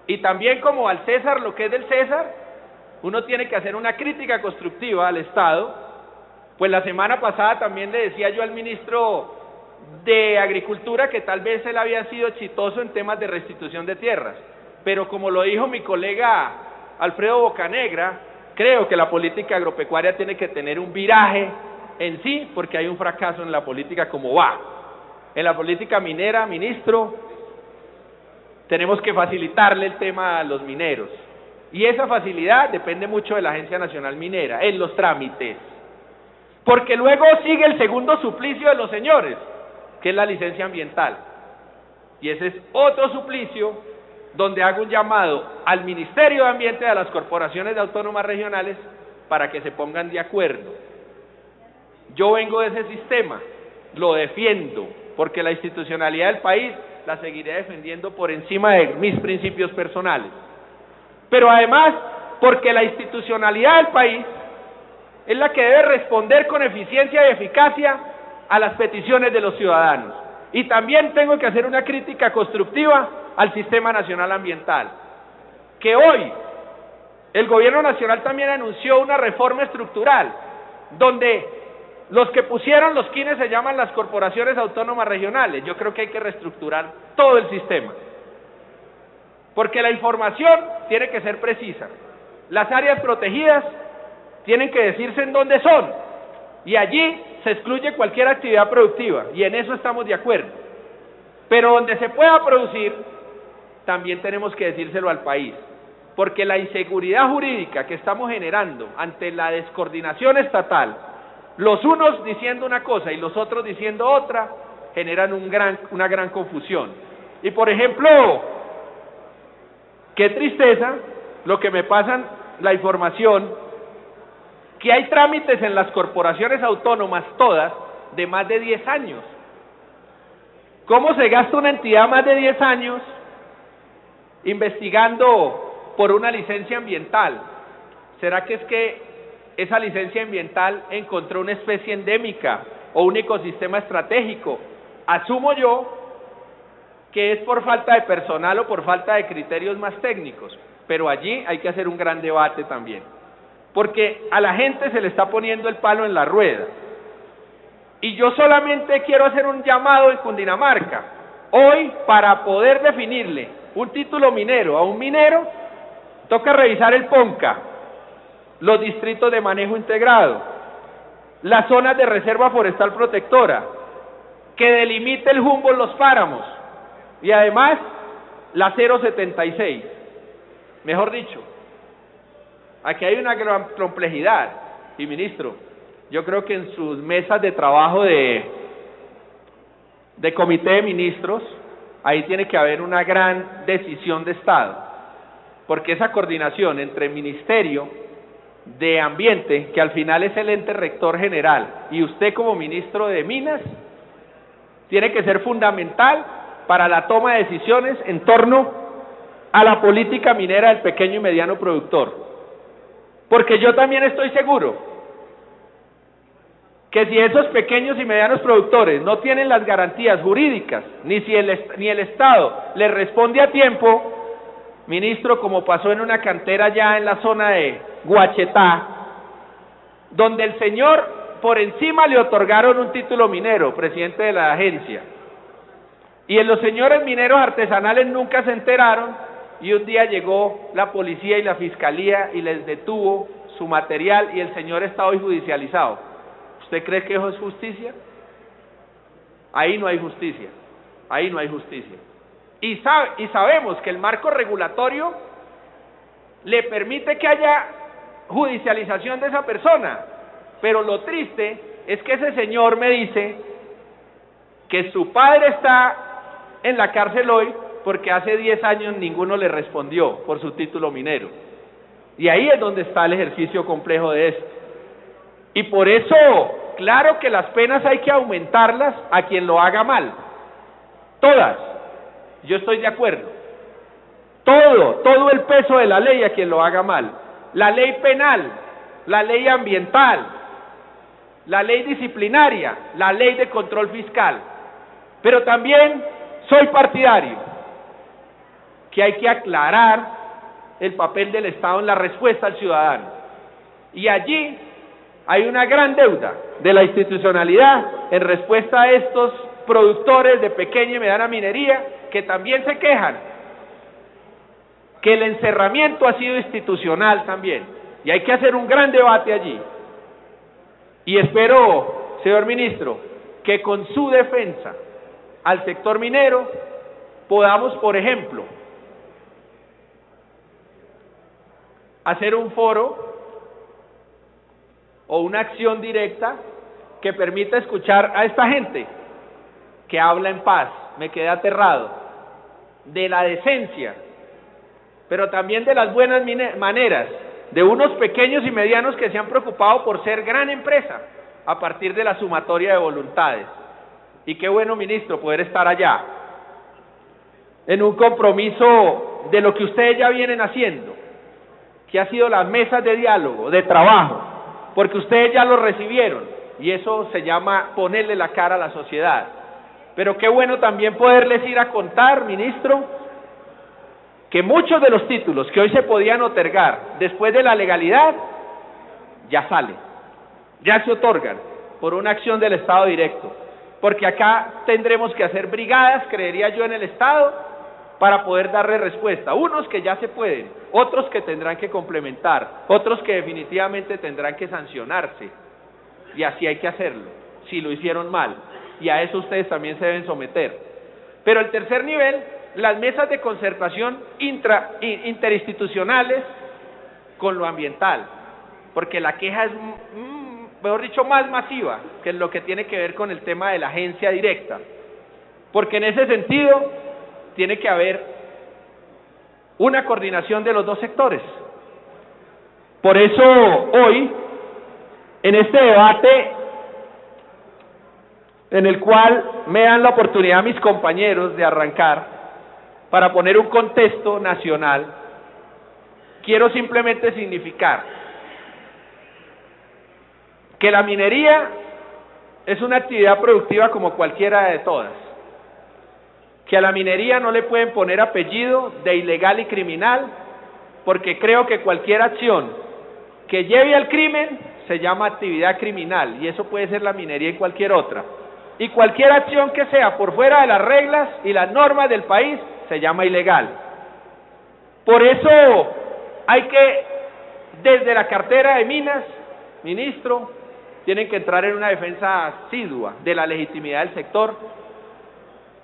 Y también como al César lo que es del César, uno tiene que hacer una crítica constructiva al Estado, pues la semana pasada también le decía yo al ministro de Agricultura que tal vez él había sido exitoso en temas de restitución de tierras, pero como lo dijo mi colega Alfredo Bocanegra, creo que la política agropecuaria tiene que tener un viraje en sí, porque hay un fracaso en la política como va. En la política minera, ministro, tenemos que facilitarle el tema a los mineros, y esa facilidad depende mucho de la Agencia Nacional Minera, en los trámites, porque luego sigue el segundo suplicio de los señores, que es la licencia ambiental, y ese es otro suplicio donde hago un llamado al Ministerio de Ambiente y a las corporaciones de autónomas regionales para que se pongan de acuerdo. Yo vengo de ese sistema, lo defiendo, porque la institucionalidad del país la seguiré defendiendo por encima de mis principios personales, pero además porque la institucionalidad del país es la que debe responder con eficiencia y eficacia a las peticiones de los ciudadanos. Y también tengo que hacer una crítica constructiva al Sistema Nacional Ambiental, que hoy el Gobierno Nacional también anunció una reforma estructural, donde los que pusieron los quines se llaman las corporaciones autónomas regionales. Yo creo que hay que reestructurar todo el sistema, porque la información tiene que ser precisa. Las áreas protegidas tienen que decirse en dónde son, y allí se excluye cualquier actividad productiva, y en eso estamos de acuerdo. Pero donde se pueda producir, también tenemos que decírselo al país, porque la inseguridad jurídica que estamos generando ante la descoordinación estatal, los unos diciendo una cosa y los otros diciendo otra, generan una gran confusión. Y por ejemplo, qué tristeza lo que me pasan la información que hay trámites en las corporaciones autónomas, todas, de más de 10 años. ¿Cómo se gasta una entidad más de 10 años investigando por una licencia ambiental? ¿Será que es que esa licencia ambiental encontró una especie endémica o un ecosistema estratégico? Asumo yo que es por falta de personal o por falta de criterios más técnicos, pero allí hay que hacer un gran debate también, porque a la gente se le está poniendo el palo en la rueda. Y yo solamente quiero hacer un llamado en Cundinamarca. Hoy, para poder definirle un título minero a un minero, toca revisar el PONCA, los distritos de manejo integrado, las zonas de reserva forestal protectora, que delimite el Humboldt los páramos, y además la 076. Mejor dicho, aquí hay una gran complejidad. Y ministro, yo creo que en sus mesas de trabajo de comité de ministros, ahí tiene que haber una gran decisión de Estado, porque esa coordinación entre el Ministerio de Ambiente, que al final es el ente rector general, y usted como ministro de Minas, tiene que ser fundamental para la toma de decisiones en torno a la política minera del pequeño y mediano productor. Porque yo también estoy seguro que si esos pequeños y medianos productores no tienen las garantías jurídicas, ni el Estado les responde a tiempo, ministro, como pasó en una cantera ya en la zona de Guachetá, donde el señor por encima le otorgaron un título minero, presidente de la agencia, y los señores mineros artesanales nunca se enteraron, y un día llegó la policía y la fiscalía y les detuvo su material y el señor está hoy judicializado. ¿Usted cree que eso es justicia? Ahí no hay justicia, ahí no hay justicia. Y sabemos que el marco regulatorio le permite que haya judicialización de esa persona, pero lo triste es que ese señor me dice que su padre está en la cárcel hoy porque hace 10 años ninguno le respondió por su título minero. Y ahí es donde está el ejercicio complejo de esto. Y por eso, claro que las penas hay que aumentarlas a quien lo haga mal. Todas. Yo estoy de acuerdo. Todo el peso de la ley a quien lo haga mal. La ley penal, la ley ambiental, la ley disciplinaria, la ley de control fiscal. Pero también soy partidario que hay que aclarar el papel del Estado en la respuesta al ciudadano. Y allí hay una gran deuda de la institucionalidad en respuesta a estos productores de pequeña y mediana minería que también se quejan que el encerramiento ha sido institucional también, y hay que hacer un gran debate allí. Y espero, señor ministro, que con su defensa al sector minero podamos, por ejemplo, hacer un foro o una acción directa que permita escuchar a esta gente que habla en paz. Me quedé aterrado de la decencia, pero también de las buenas maneras de unos pequeños y medianos que se han preocupado por ser gran empresa a partir de la sumatoria de voluntades. Y qué bueno, ministro, poder estar allá en un compromiso de lo que ustedes ya vienen haciendo, que ha sido las mesas de diálogo, de trabajo, porque ustedes ya lo recibieron, y eso se llama ponerle la cara a la sociedad. Pero qué bueno también poderles ir a contar, ministro, que muchos de los títulos que hoy se podían otorgar después de la legalidad, ya salen, ya se otorgan por una acción del Estado directo, porque acá tendremos que hacer brigadas, creería yo, en el Estado, para poder darle respuesta. Unos que ya se pueden, otros que tendrán que complementar, otros que definitivamente tendrán que sancionarse, y así hay que hacerlo, si lo hicieron mal, y a eso ustedes también se deben someter. Pero el tercer nivel, las mesas de concertación interinstitucionales con lo ambiental, porque la queja es, mejor dicho, más masiva que lo que tiene que ver con el tema de la agencia directa, porque en ese sentido tiene que haber una coordinación de los dos sectores. Por eso hoy En este debate, en el cual me dan la oportunidad mis compañeros de arrancar, para poner un contexto nacional, quiero simplemente significar que la minería es una actividad productiva como cualquiera de todas, que a la minería no le pueden poner apellido de ilegal y criminal, porque creo que cualquier acción que lleve al crimen se llama actividad criminal, y eso puede ser la minería y cualquier otra. Y cualquier acción que sea por fuera de las reglas y las normas del país se llama ilegal. Por eso hay que, desde la cartera de Minas, ministro, tienen que entrar en una defensa asidua de la legitimidad del sector,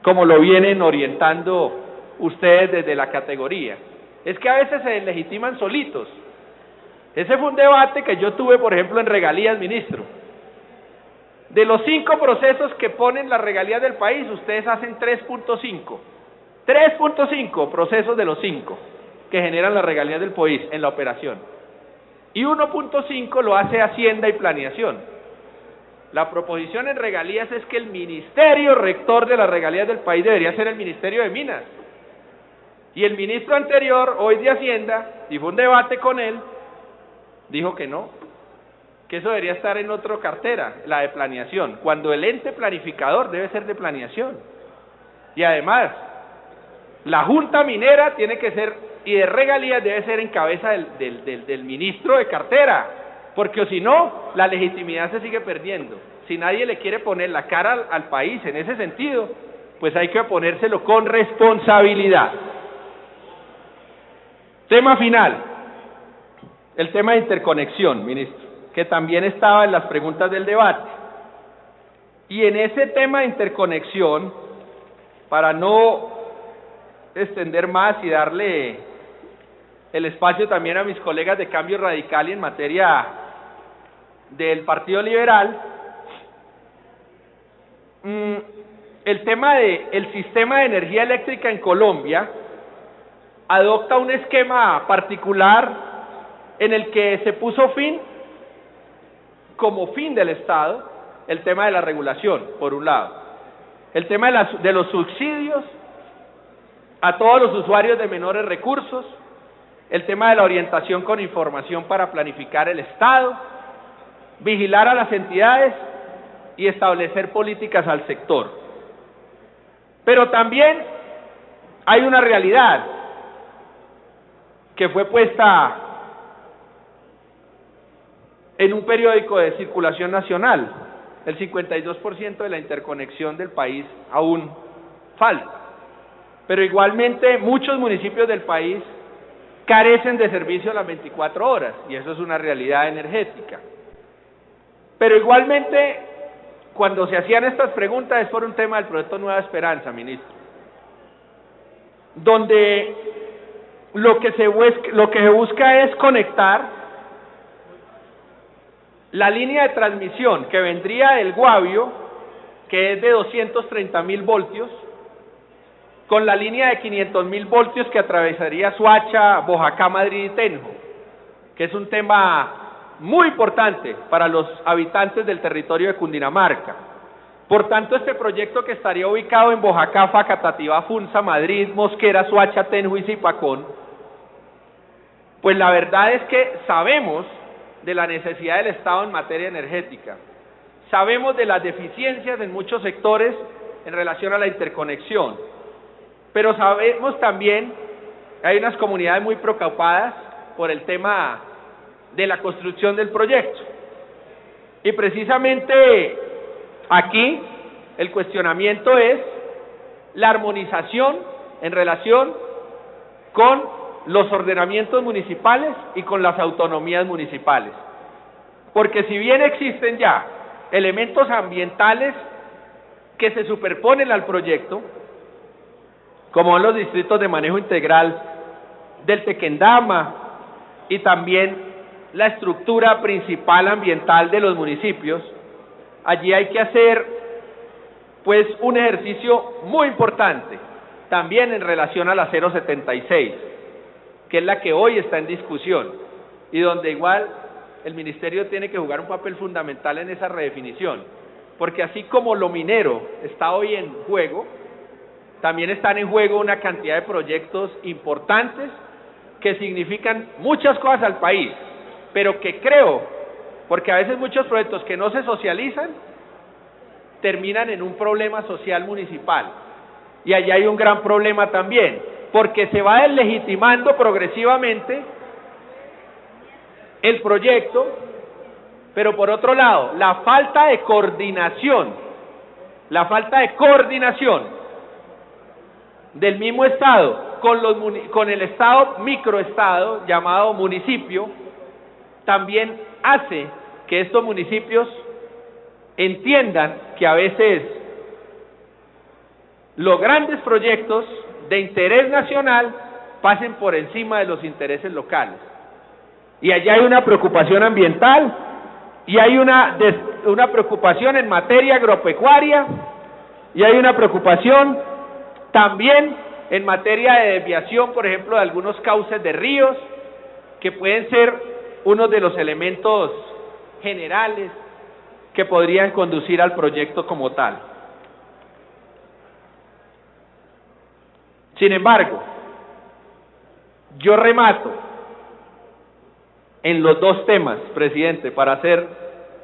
como lo vienen orientando ustedes desde la categoría. Es que a veces se deslegitiman solitos. Ese fue un debate que yo tuve, por ejemplo, en regalías, ministro. De los 5 procesos que ponen las regalías del país, ustedes hacen 3.5. 3.5 procesos de los 5 que generan las regalías del país en la operación. Y 1.5 lo hace Hacienda y Planeación. La proposición en regalías es que el ministerio rector de las regalías del país debería ser el Ministerio de Minas. Y el ministro anterior, hoy de Hacienda, y fue un debate con él, dijo que no, que eso debería estar en otra cartera, la de Planeación, cuando el ente planificador debe ser de Planeación. Y además, la Junta Minera tiene que ser, y de regalías debe ser en cabeza del ministro de cartera, porque o si no, la legitimidad se sigue perdiendo. Si nadie le quiere poner la cara al país en ese sentido, pues hay que ponérselo con responsabilidad. Tema final, el tema de interconexión, ministro, que también estaba en las preguntas del debate. Y en ese tema de interconexión, para no extender más y darle el espacio también a mis colegas de Cambio Radical y en materia del Partido Liberal, el tema del sistema de energía eléctrica en Colombia adopta un esquema particular en el que se puso fin, como fin del Estado, el tema de la regulación, por un lado, el tema de los subsidios a todos los usuarios de menores recursos, el tema de la orientación con información para planificar el Estado, vigilar a las entidades y establecer políticas al sector. Pero también hay una realidad que fue puesta en un periódico de circulación nacional. El 52% de la interconexión del país aún falta. Pero igualmente muchos municipios del país carecen de servicio a las 24 horas, y eso es una realidad energética. Pero igualmente, cuando se hacían estas preguntas es por un tema del proyecto Nueva Esperanza, ministro, donde lo que se busca es conectar la línea de transmisión que vendría del Guavio, que es de 230.000 voltios, con la línea de 500.000 voltios que atravesaría Soacha, Boyacá, Madrid y Tenjo, que es un tema muy importante para los habitantes del territorio de Cundinamarca. Por tanto, este proyecto, que estaría ubicado en Boyacá, Facatativá, Funza, Madrid, Mosquera, Soacha, Tenjo y Zipacón, pues la verdad es que sabemos de la necesidad del Estado en materia energética, sabemos de las deficiencias en muchos sectores en relación a la interconexión, pero sabemos también que hay unas comunidades muy preocupadas por el tema de la construcción del proyecto. Y precisamente aquí el cuestionamiento es la armonización en relación con los ordenamientos municipales y con las autonomías municipales. Porque si bien existen ya elementos ambientales que se superponen al proyecto, como son los distritos de manejo integral del Tequendama y también la estructura principal ambiental de los municipios, allí hay que hacer pues un ejercicio muy importante, también en relación a la 076, que es la que hoy está en discusión, y donde igual el ministerio tiene que jugar un papel fundamental en esa redefinición, porque así como lo minero está hoy en juego, también están en juego una cantidad de proyectos importantes que significan muchas cosas al país, pero que creo, porque a veces muchos proyectos que no se socializan, terminan en un problema social municipal. Y allá hay un gran problema también, porque se va deslegitimando progresivamente el proyecto, pero por otro lado, la falta de coordinación del mismo Estado con el Estado microestado llamado municipio, también hace que estos municipios entiendan que a veces los grandes proyectos de interés nacional pasen por encima de los intereses locales. Y allá hay una preocupación ambiental, y hay una preocupación en materia agropecuaria, y hay una preocupación también en materia de desviación, por ejemplo, de algunos cauces de ríos, que pueden ser uno de los elementos generales que podrían conducir al proyecto como tal. Sin embargo, yo remato en los dos temas, presidente, para ser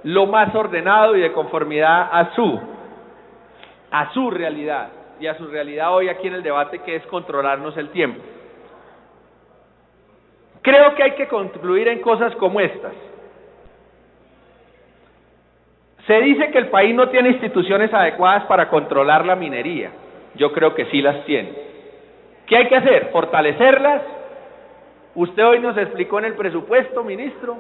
lo más ordenado y de conformidad a su realidad, y a su realidad hoy aquí en el debate, que es controlarnos el tiempo. Creo que hay que concluir en cosas como estas. Se dice que el país no tiene instituciones adecuadas para controlar la minería. Yo creo que sí las tiene. ¿Qué hay que hacer? Fortalecerlas. Usted hoy nos explicó en el presupuesto, ministro,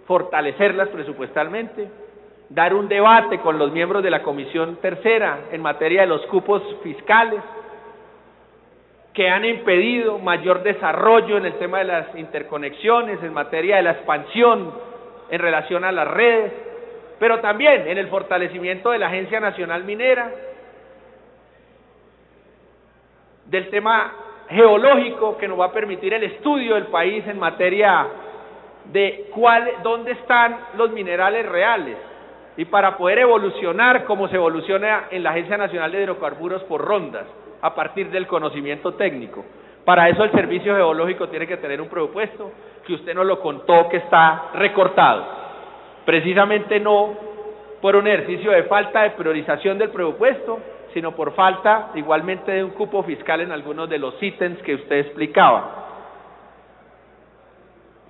fortalecerlas presupuestalmente, dar un debate con los miembros de la Comisión Tercera en materia de los cupos fiscales, que han impedido mayor desarrollo en el tema de las interconexiones, en materia de la expansión en relación a las redes, pero también en el fortalecimiento de la Agencia Nacional Minera, del tema geológico que nos va a permitir el estudio del país en materia de dónde están los minerales reales, y para poder evolucionar como se evoluciona en la Agencia Nacional de Hidrocarburos por rondas, a partir del conocimiento técnico. Para eso el Servicio Geológico tiene que tener un presupuesto que usted nos lo contó que está recortado, precisamente no por un ejercicio de falta de priorización del presupuesto, sino por falta igualmente de un cupo fiscal en algunos de los ítems que usted explicaba.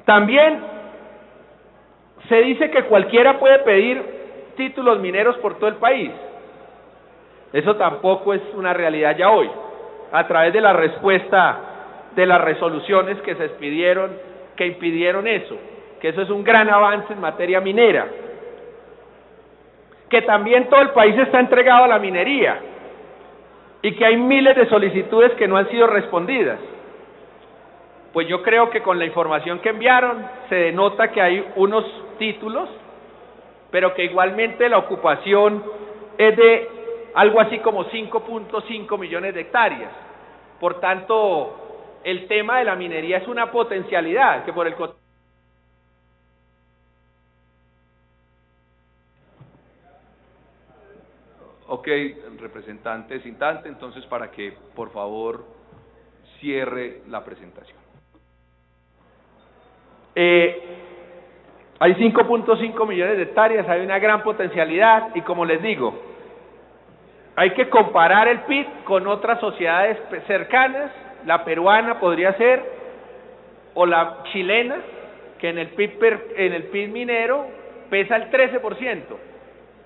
También se dice que cualquiera puede pedir títulos mineros por todo el país. Eso tampoco es una realidad ya hoy. A través de la respuesta de las resoluciones que se expidieron, que impidieron eso, que eso es un gran avance en materia minera. Que también todo el país está entregado a la minería, y que hay miles de solicitudes que no han sido respondidas. Pues yo creo que con la información que enviaron se denota que hay unos títulos, pero que igualmente la ocupación es de algo así como 5.5 millones de hectáreas. Por tanto, el tema de la minería es una potencialidad que por el Ok, representante Sintante, entonces para que por favor cierre la presentación. Hay 5.5 millones de hectáreas, hay una gran potencialidad, y como les digo, hay que comparar el PIB con otras sociedades cercanas. La peruana podría ser, o la chilena, que en el PIB minero pesa el 13%,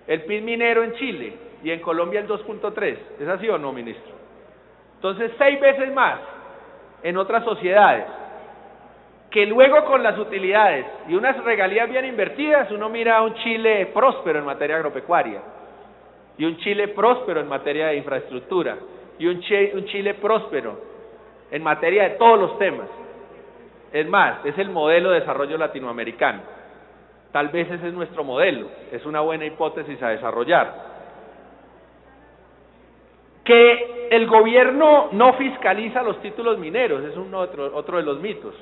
el PIB minero en Chile, y en Colombia el 2.3%. ¿Es así o no, ministro? Entonces, 6 veces más en otras sociedades, que luego con las utilidades y unas regalías bien invertidas, uno mira a un Chile próspero en materia agropecuaria, y un Chile próspero en materia de infraestructura, y un Chile próspero en materia de todos los temas. Es más, es el modelo de desarrollo latinoamericano. Tal vez ese es nuestro modelo, es una buena hipótesis a desarrollar. Que el gobierno no fiscaliza los títulos mineros, es otro de los mitos.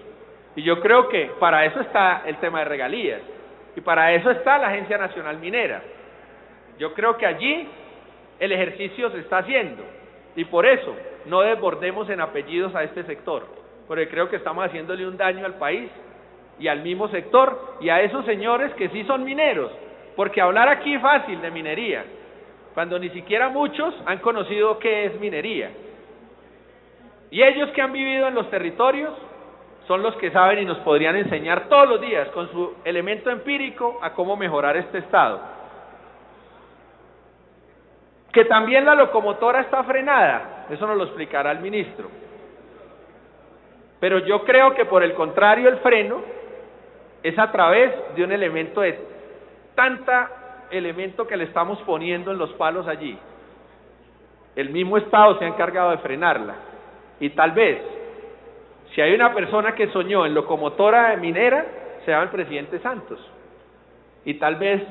Y yo creo que para eso está el tema de regalías. Y para eso está la Agencia Nacional Minera. Yo creo que allí el ejercicio se está haciendo. Y por eso no desbordemos en apellidos a este sector, porque creo que estamos haciéndole un daño al país y al mismo sector y a esos señores que sí son mineros, porque hablar aquí fácil de minería, cuando ni siquiera muchos han conocido qué es minería. Y ellos que han vivido en los territorios son los que saben y nos podrían enseñar todos los días con su elemento empírico a cómo mejorar este estado. Que también la locomotora está frenada, eso nos lo explicará el ministro. Pero yo creo que por el contrario el freno es a través de un elemento de tanta elemento que le estamos poniendo en los palos allí. El mismo Estado se ha encargado de frenarla. Y tal vez, si hay una persona que soñó en locomotora minera, se llama el presidente Santos. Y tal vez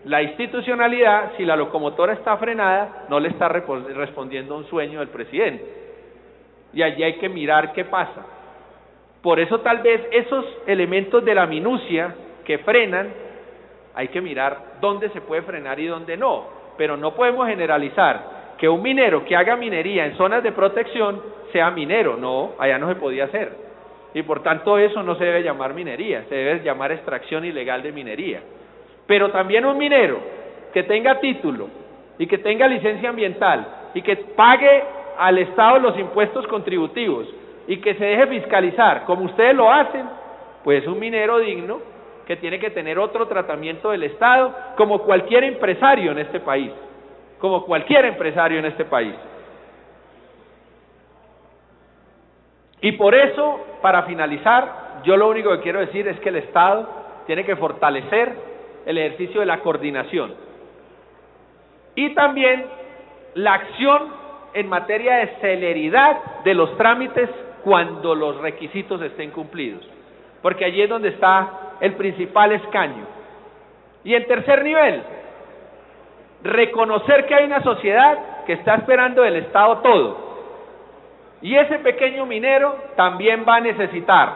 la institucionalidad, si la locomotora está frenada, no le está respondiendo a un sueño del presidente. Y allí hay que mirar qué pasa. Por eso tal vez esos elementos de la minucia que frenan, hay que mirar dónde se puede frenar y dónde no. Pero no podemos generalizar que un minero que haga minería en zonas de protección sea minero. No, allá no se podía hacer. Y por tanto eso no se debe llamar minería, se debe llamar extracción ilegal de minería. Pero también un minero que tenga título y que tenga licencia ambiental y que pague al Estado los impuestos contributivos y que se deje fiscalizar como ustedes lo hacen, pues es un minero digno que tiene que tener otro tratamiento del Estado como cualquier empresario en este país. Como cualquier empresario en este país. Y por eso, para finalizar, yo lo único que quiero decir es que el Estado tiene que fortalecer el ejercicio de la coordinación y también la acción en materia de celeridad de los trámites cuando los requisitos estén cumplidos, porque allí es donde está el principal escaño. Y en tercer nivel, reconocer que hay una sociedad que está esperando del Estado todo. Y ese pequeño minero también va a necesitar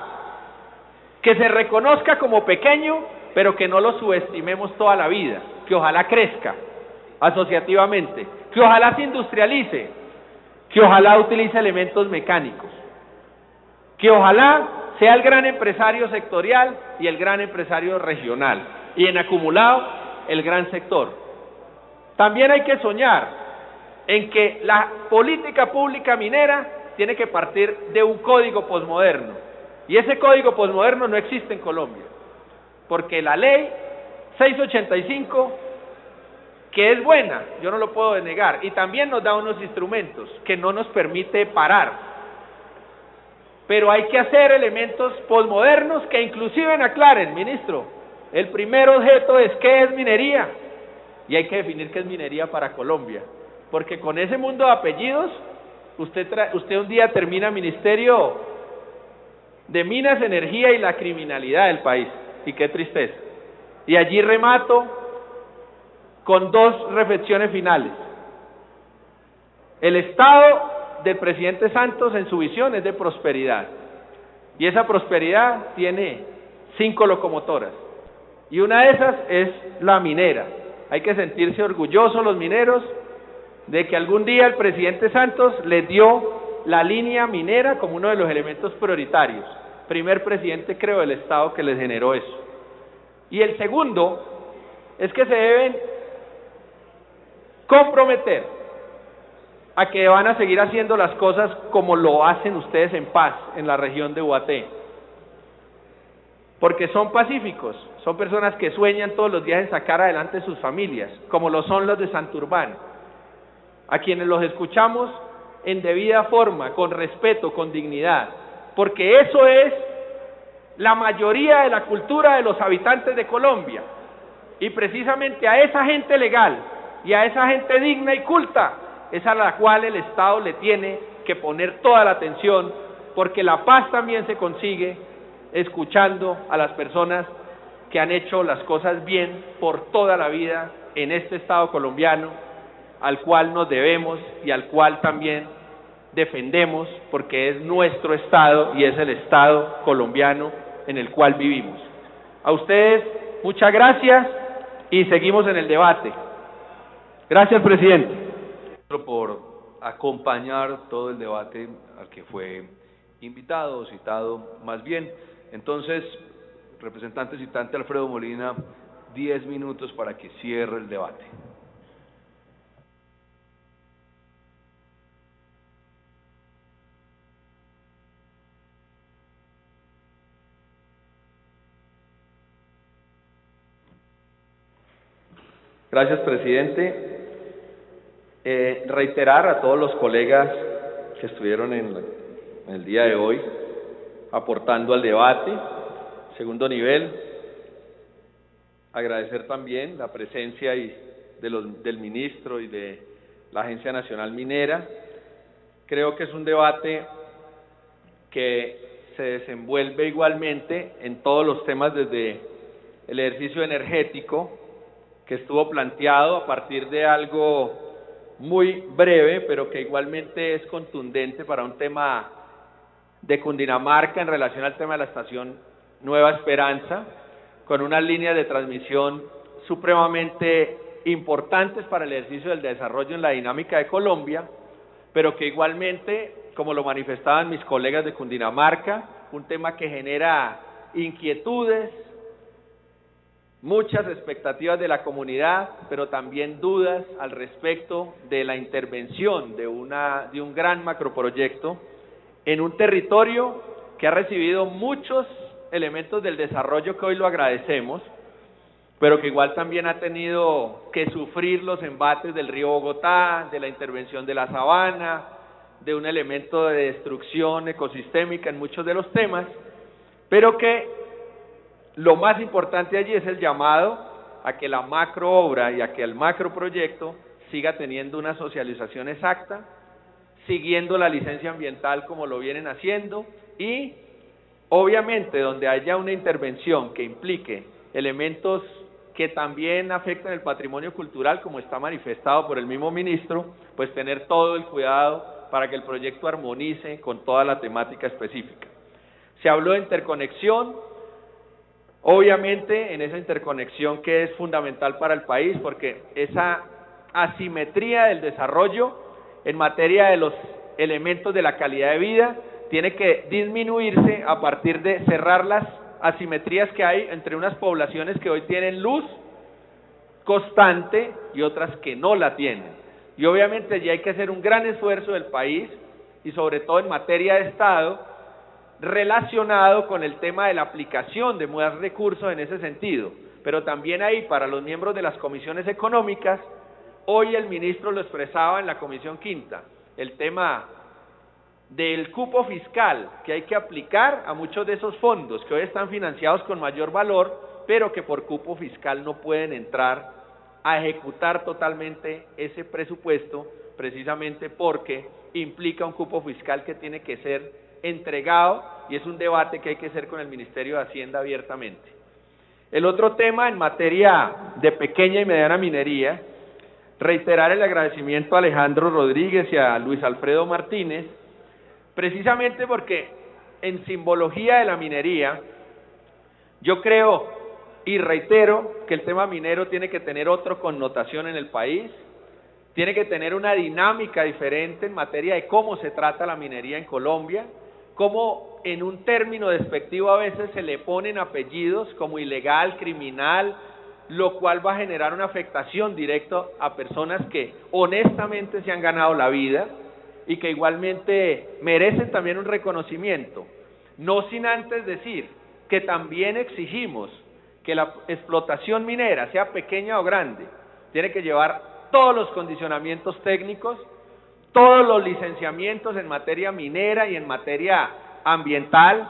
que se reconozca como pequeño, pero que no lo subestimemos toda la vida, que ojalá crezca asociativamente, que ojalá se industrialice, que ojalá utilice elementos mecánicos, que ojalá sea el gran empresario sectorial y el gran empresario regional, y en acumulado el gran sector. También hay que soñar en que la política pública minera tiene que partir de un código posmoderno, y ese código posmoderno no existe en Colombia, porque la ley 685, que es buena, yo no lo puedo negar, y también nos da unos instrumentos que no nos permite parar, pero hay que hacer elementos posmodernos que inclusive aclaren, ministro, el primer objeto es ¿qué es minería? Y hay que definir qué es minería para Colombia, porque con ese mundo de apellidos, usted un día termina Ministerio de Minas, Energía y la criminalidad del país, y qué tristeza. Y allí remato con dos reflexiones finales. El Estado del presidente Santos en su visión es de prosperidad, y esa prosperidad tiene 5 locomotoras, y una de esas es la minera. Hay que sentirse orgullosos los mineros de que algún día el presidente Santos les dio la línea minera como uno de los elementos prioritarios. Primer presidente, creo, del Estado que les generó eso. Y el segundo es que se deben comprometer a que van a seguir haciendo las cosas como lo hacen ustedes en paz en la región de Ubaté, porque son pacíficos, son personas que sueñan todos los días en sacar adelante sus familias, como lo son los de Santurbán, a quienes los escuchamos en debida forma, con respeto, con dignidad, porque eso es la mayoría de la cultura de los habitantes de Colombia, y precisamente a esa gente legal y a esa gente digna y culta es a la cual el Estado le tiene que poner toda la atención, porque la paz también se consigue escuchando a las personas que han hecho las cosas bien por toda la vida en este Estado colombiano, al cual nos debemos y al cual también defendemos, porque es nuestro Estado y es el Estado colombiano en el cual vivimos. A ustedes muchas gracias y seguimos en el debate. Gracias, presidente. Por acompañar todo el debate al que fue invitado o citado más bien. Entonces, representante citante Alfredo Molina, 10 minutos para que cierre el debate. Gracias, presidente. Reiterar a todos los colegas que estuvieron en el día de hoy aportando al debate. Segundo nivel, agradecer también la presencia del ministro y de la Agencia Nacional Minera. Creo que es un debate que se desenvuelve igualmente en todos los temas, desde el ejercicio energético, que estuvo planteado a partir de algo muy breve, pero que igualmente es contundente para un tema de Cundinamarca en relación al tema de la estación Nueva Esperanza, con unas líneas de transmisión supremamente importantes para el ejercicio del desarrollo en la dinámica de Colombia, pero que igualmente, como lo manifestaban mis colegas de Cundinamarca, un tema que genera inquietudes, muchas expectativas de la comunidad, pero también dudas al respecto de la intervención de un gran macroproyecto en un territorio que ha recibido muchos elementos del desarrollo que hoy lo agradecemos, pero que igual también ha tenido que sufrir los embates del río Bogotá, de la intervención de la sabana, de un elemento de destrucción ecosistémica en muchos de los temas, pero que lo más importante allí es el llamado a que la macroobra y a que el macroproyecto siga teniendo una socialización exacta, siguiendo la licencia ambiental como lo vienen haciendo, y obviamente donde haya una intervención que implique elementos que también afectan el patrimonio cultural, como está manifestado por el mismo ministro, pues tener todo el cuidado para que el proyecto armonice con toda la temática específica. Se habló de interconexión. Obviamente en esa interconexión que es fundamental para el país, porque esa asimetría del desarrollo en materia de los elementos de la calidad de vida tiene que disminuirse a partir de cerrar las asimetrías que hay entre unas poblaciones que hoy tienen luz constante y otras que no la tienen. Y obviamente ya hay que hacer un gran esfuerzo del país, y sobre todo en materia de Estado, relacionado con el tema de la aplicación de más recursos en ese sentido, pero también ahí para los miembros de las comisiones económicas. Hoy el ministro lo expresaba en la comisión quinta, el tema del cupo fiscal que hay que aplicar a muchos de esos fondos que hoy están financiados con mayor valor, pero que por cupo fiscal no pueden entrar a ejecutar totalmente ese presupuesto, precisamente porque implica un cupo fiscal que tiene que ser entregado, y es un debate que hay que hacer con el Ministerio de Hacienda abiertamente. El otro tema en materia de pequeña y mediana minería, reiterar el agradecimiento a Alejandro Rodríguez y a Luis Alfredo Martínez, precisamente porque en simbología de la minería, yo creo y reitero que el tema minero tiene que tener otra connotación en el país, tiene que tener una dinámica diferente en materia de cómo se trata la minería en Colombia, cómo en un término despectivo a veces se le ponen apellidos como ilegal, criminal, lo cual va a generar una afectación directa a personas que honestamente se han ganado la vida y que igualmente merecen también un reconocimiento, no sin antes decir que también exigimos que la explotación minera, sea pequeña o grande, tiene que llevar todos los condicionamientos técnicos, todos los licenciamientos en materia minera y en materia ambiental,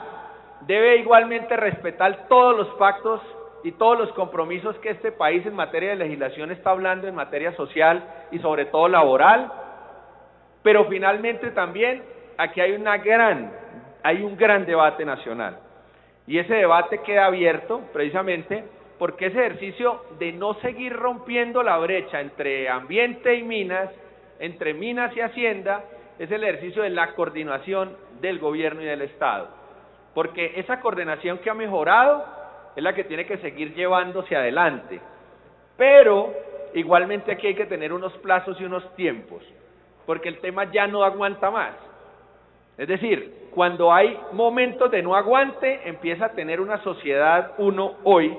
debe igualmente respetar todos los pactos y todos los compromisos que este país en materia de legislación está hablando en materia social y sobre todo laboral, pero finalmente también aquí hay un gran debate nacional, y ese debate queda abierto precisamente porque ese ejercicio de no seguir rompiendo la brecha entre ambiente y minas, entre minas y hacienda, es el ejercicio de la coordinación del gobierno y del Estado, porque esa coordinación que ha mejorado es la que tiene que seguir llevándose adelante. Pero igualmente aquí hay que tener unos plazos y unos tiempos, porque el tema ya no aguanta más. Es decir, cuando hay momentos de no aguante, empieza a tener una sociedad hoy,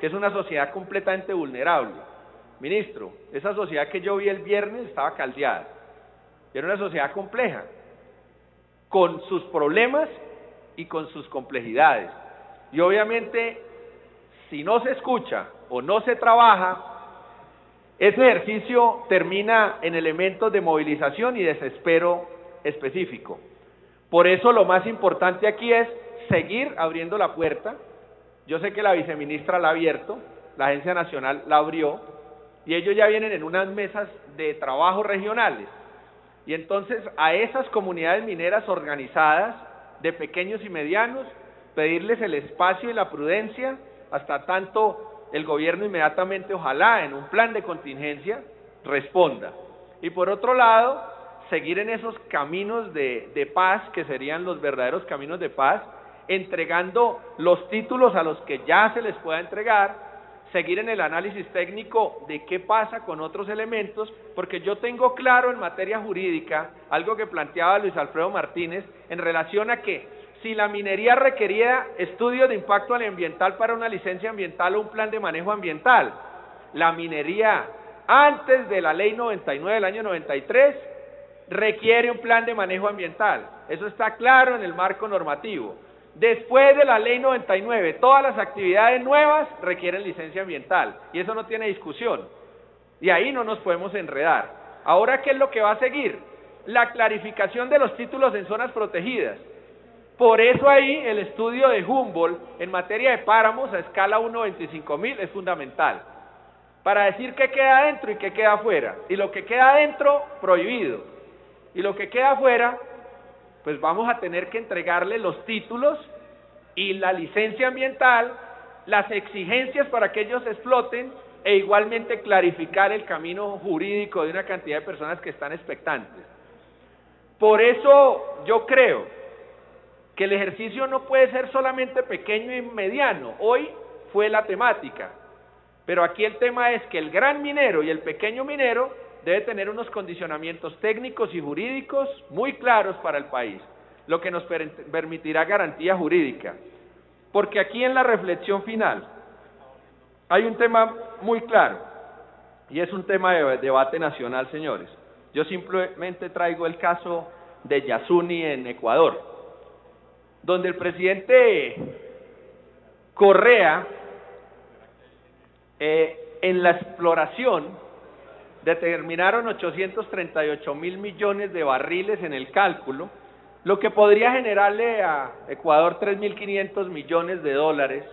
que es una sociedad completamente vulnerable. Ministro, esa sociedad que yo vi el viernes estaba caldeada. Era una sociedad compleja, con sus problemas y con sus complejidades. Y obviamente, si no se escucha o no se trabaja, ese ejercicio termina en elementos de movilización y desespero específico. Por eso lo más importante aquí es seguir abriendo la puerta. Yo sé que la viceministra la ha abierto, la Agencia Nacional la abrió, y ellos ya vienen en unas mesas de trabajo regionales. Y entonces a esas comunidades mineras organizadas, de pequeños y medianos, pedirles el espacio y la prudencia, hasta tanto el gobierno inmediatamente, ojalá en un plan de contingencia, responda. Y por otro lado, seguir en esos caminos de paz, que serían los verdaderos caminos de paz, entregando los títulos a los que ya se les pueda entregar, seguir en el análisis técnico de qué pasa con otros elementos, porque yo tengo claro en materia jurídica, algo que planteaba Luis Alfredo Martínez, en relación a que si la minería requería estudios de impacto ambiental para una licencia ambiental o un plan de manejo ambiental, la minería antes de la ley 99 del año 93 requiere un plan de manejo ambiental. Eso está claro en el marco normativo. Después de la ley 99, todas las actividades nuevas requieren licencia ambiental, y eso no tiene discusión. Y ahí no nos podemos enredar. Ahora, ¿qué es lo que va a seguir? La clarificación de los títulos en zonas protegidas. Por eso ahí el estudio de Humboldt en materia de páramos a escala 1/25.000 es fundamental, para decir qué queda adentro y qué queda afuera. Y lo que queda adentro, prohibido. Y lo que queda afuera, pues vamos a tener que entregarle los títulos y la licencia ambiental, las exigencias para que ellos exploten, e igualmente clarificar el camino jurídico de una cantidad de personas que están expectantes. Por eso yo creo que el ejercicio no puede ser solamente pequeño y mediano. Hoy fue la temática, pero aquí el tema es que el gran minero y el pequeño minero debe tener unos condicionamientos técnicos y jurídicos muy claros para el país, lo que nos permitirá garantía jurídica. Porque aquí en la reflexión final hay un tema muy claro, y es un tema de debate nacional, señores. Yo simplemente traigo el caso de Yasuni en Ecuador, donde el presidente Correa, en la exploración, determinaron 838.000 millones de barriles en el cálculo, lo que podría generarle a Ecuador 3.500 millones de dólares,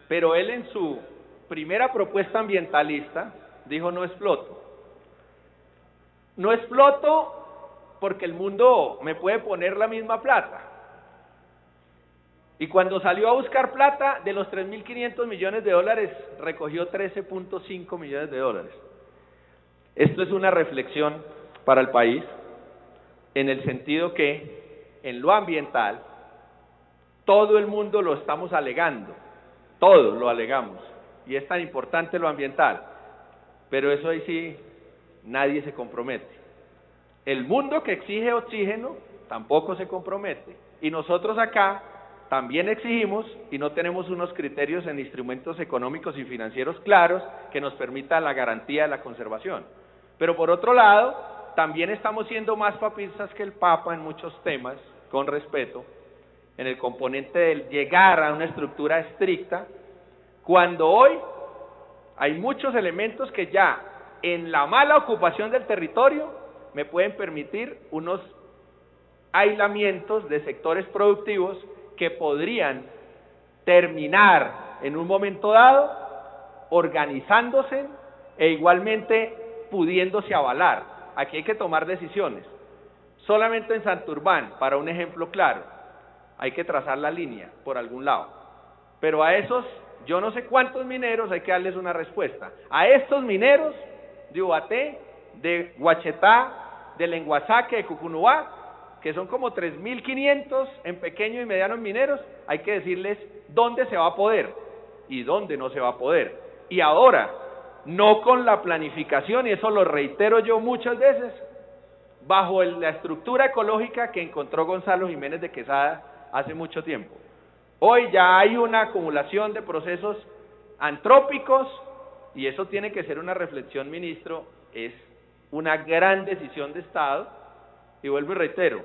pero él en su primera propuesta ambientalista dijo: no exploto. No exploto porque el mundo me puede poner la misma plata. Y cuando salió a buscar plata, de los 3.500 millones de dólares, recogió 13.5 millones de dólares. Esto es una reflexión para el país, en el sentido que, en lo ambiental, todo el mundo lo estamos alegando, todos lo alegamos, y es tan importante lo ambiental, pero eso ahí sí, nadie se compromete. El mundo que exige oxígeno tampoco se compromete, y nosotros acá también exigimos, y no tenemos unos criterios en instrumentos económicos y financieros claros que nos permitan la garantía de la conservación. Pero por otro lado, también estamos siendo más papistas que el Papa en muchos temas, con respeto, en el componente del llegar a una estructura estricta, cuando hoy hay muchos elementos que ya en la mala ocupación del territorio me pueden permitir unos aislamientos de sectores productivos que podrían terminar en un momento dado organizándose e igualmente pudiéndose avalar. Aquí hay que tomar decisiones. Solamente en Santurbán, para un ejemplo claro, hay que trazar la línea por algún lado. Pero a esos, yo no sé cuántos mineros, hay que darles una respuesta. A estos mineros de Ubaté, de Huachetá, de Lenguasaque, de Cucunubá, que son como 3.500 en pequeños y medianos mineros, hay que decirles dónde se va a poder y dónde no se va a poder. Y ahora, no con la planificación, y eso lo reitero yo muchas veces, bajo la estructura ecológica que encontró Gonzalo Jiménez de Quesada hace mucho tiempo. Hoy ya hay una acumulación de procesos antrópicos, y eso tiene que ser una reflexión, ministro, es una gran decisión de Estado, y vuelvo y reitero,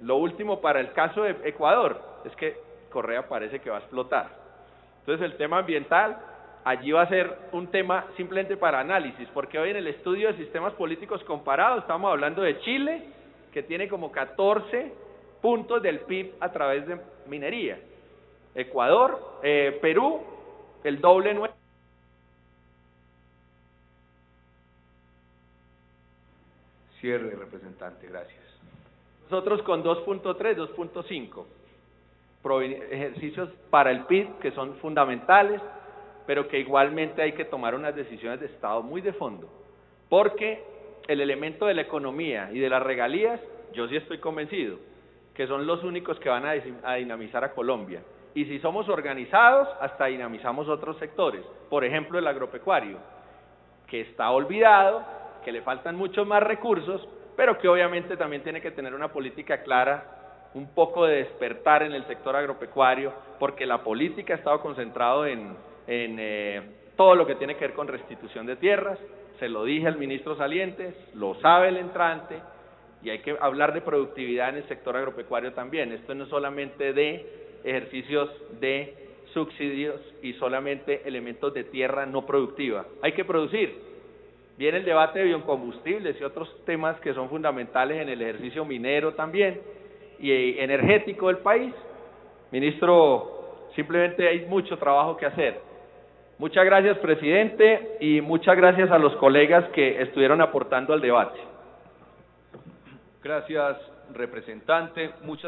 lo último para el caso de Ecuador, es que Correa parece que va a explotar. Entonces el tema ambiental, allí va a ser un tema simplemente para análisis, porque hoy en el estudio de sistemas políticos comparados estamos hablando de Chile, que tiene como 14 puntos del PIB a través de minería. Ecuador, Perú, el doble nuestro. Cierre, representante, gracias. Nosotros con 2.3, 2.5 ejercicios para el PIB que son fundamentales, pero que igualmente hay que tomar unas decisiones de Estado muy de fondo, porque el elemento de la economía y de las regalías, yo sí estoy convencido que son los únicos que van a dinamizar a Colombia, y si somos organizados, hasta dinamizamos otros sectores, por ejemplo el agropecuario, que está olvidado, que le faltan muchos más recursos, pero que obviamente también tiene que tener una política clara, un poco de despertar en el sector agropecuario, porque la política ha estado concentrado en todo lo que tiene que ver con restitución de tierras, se lo dije al ministro saliente, lo sabe el entrante, y hay que hablar de productividad en el sector agropecuario también. Esto no es solamente de ejercicios de subsidios y solamente elementos de tierra no productiva, hay que producir. Viene el debate de biocombustibles y otros temas que son fundamentales en el ejercicio minero también y energético del país. Ministro, simplemente hay mucho trabajo que hacer. Muchas gracias, presidente, y muchas gracias a los colegas que estuvieron aportando al debate. Gracias, representante. Muchas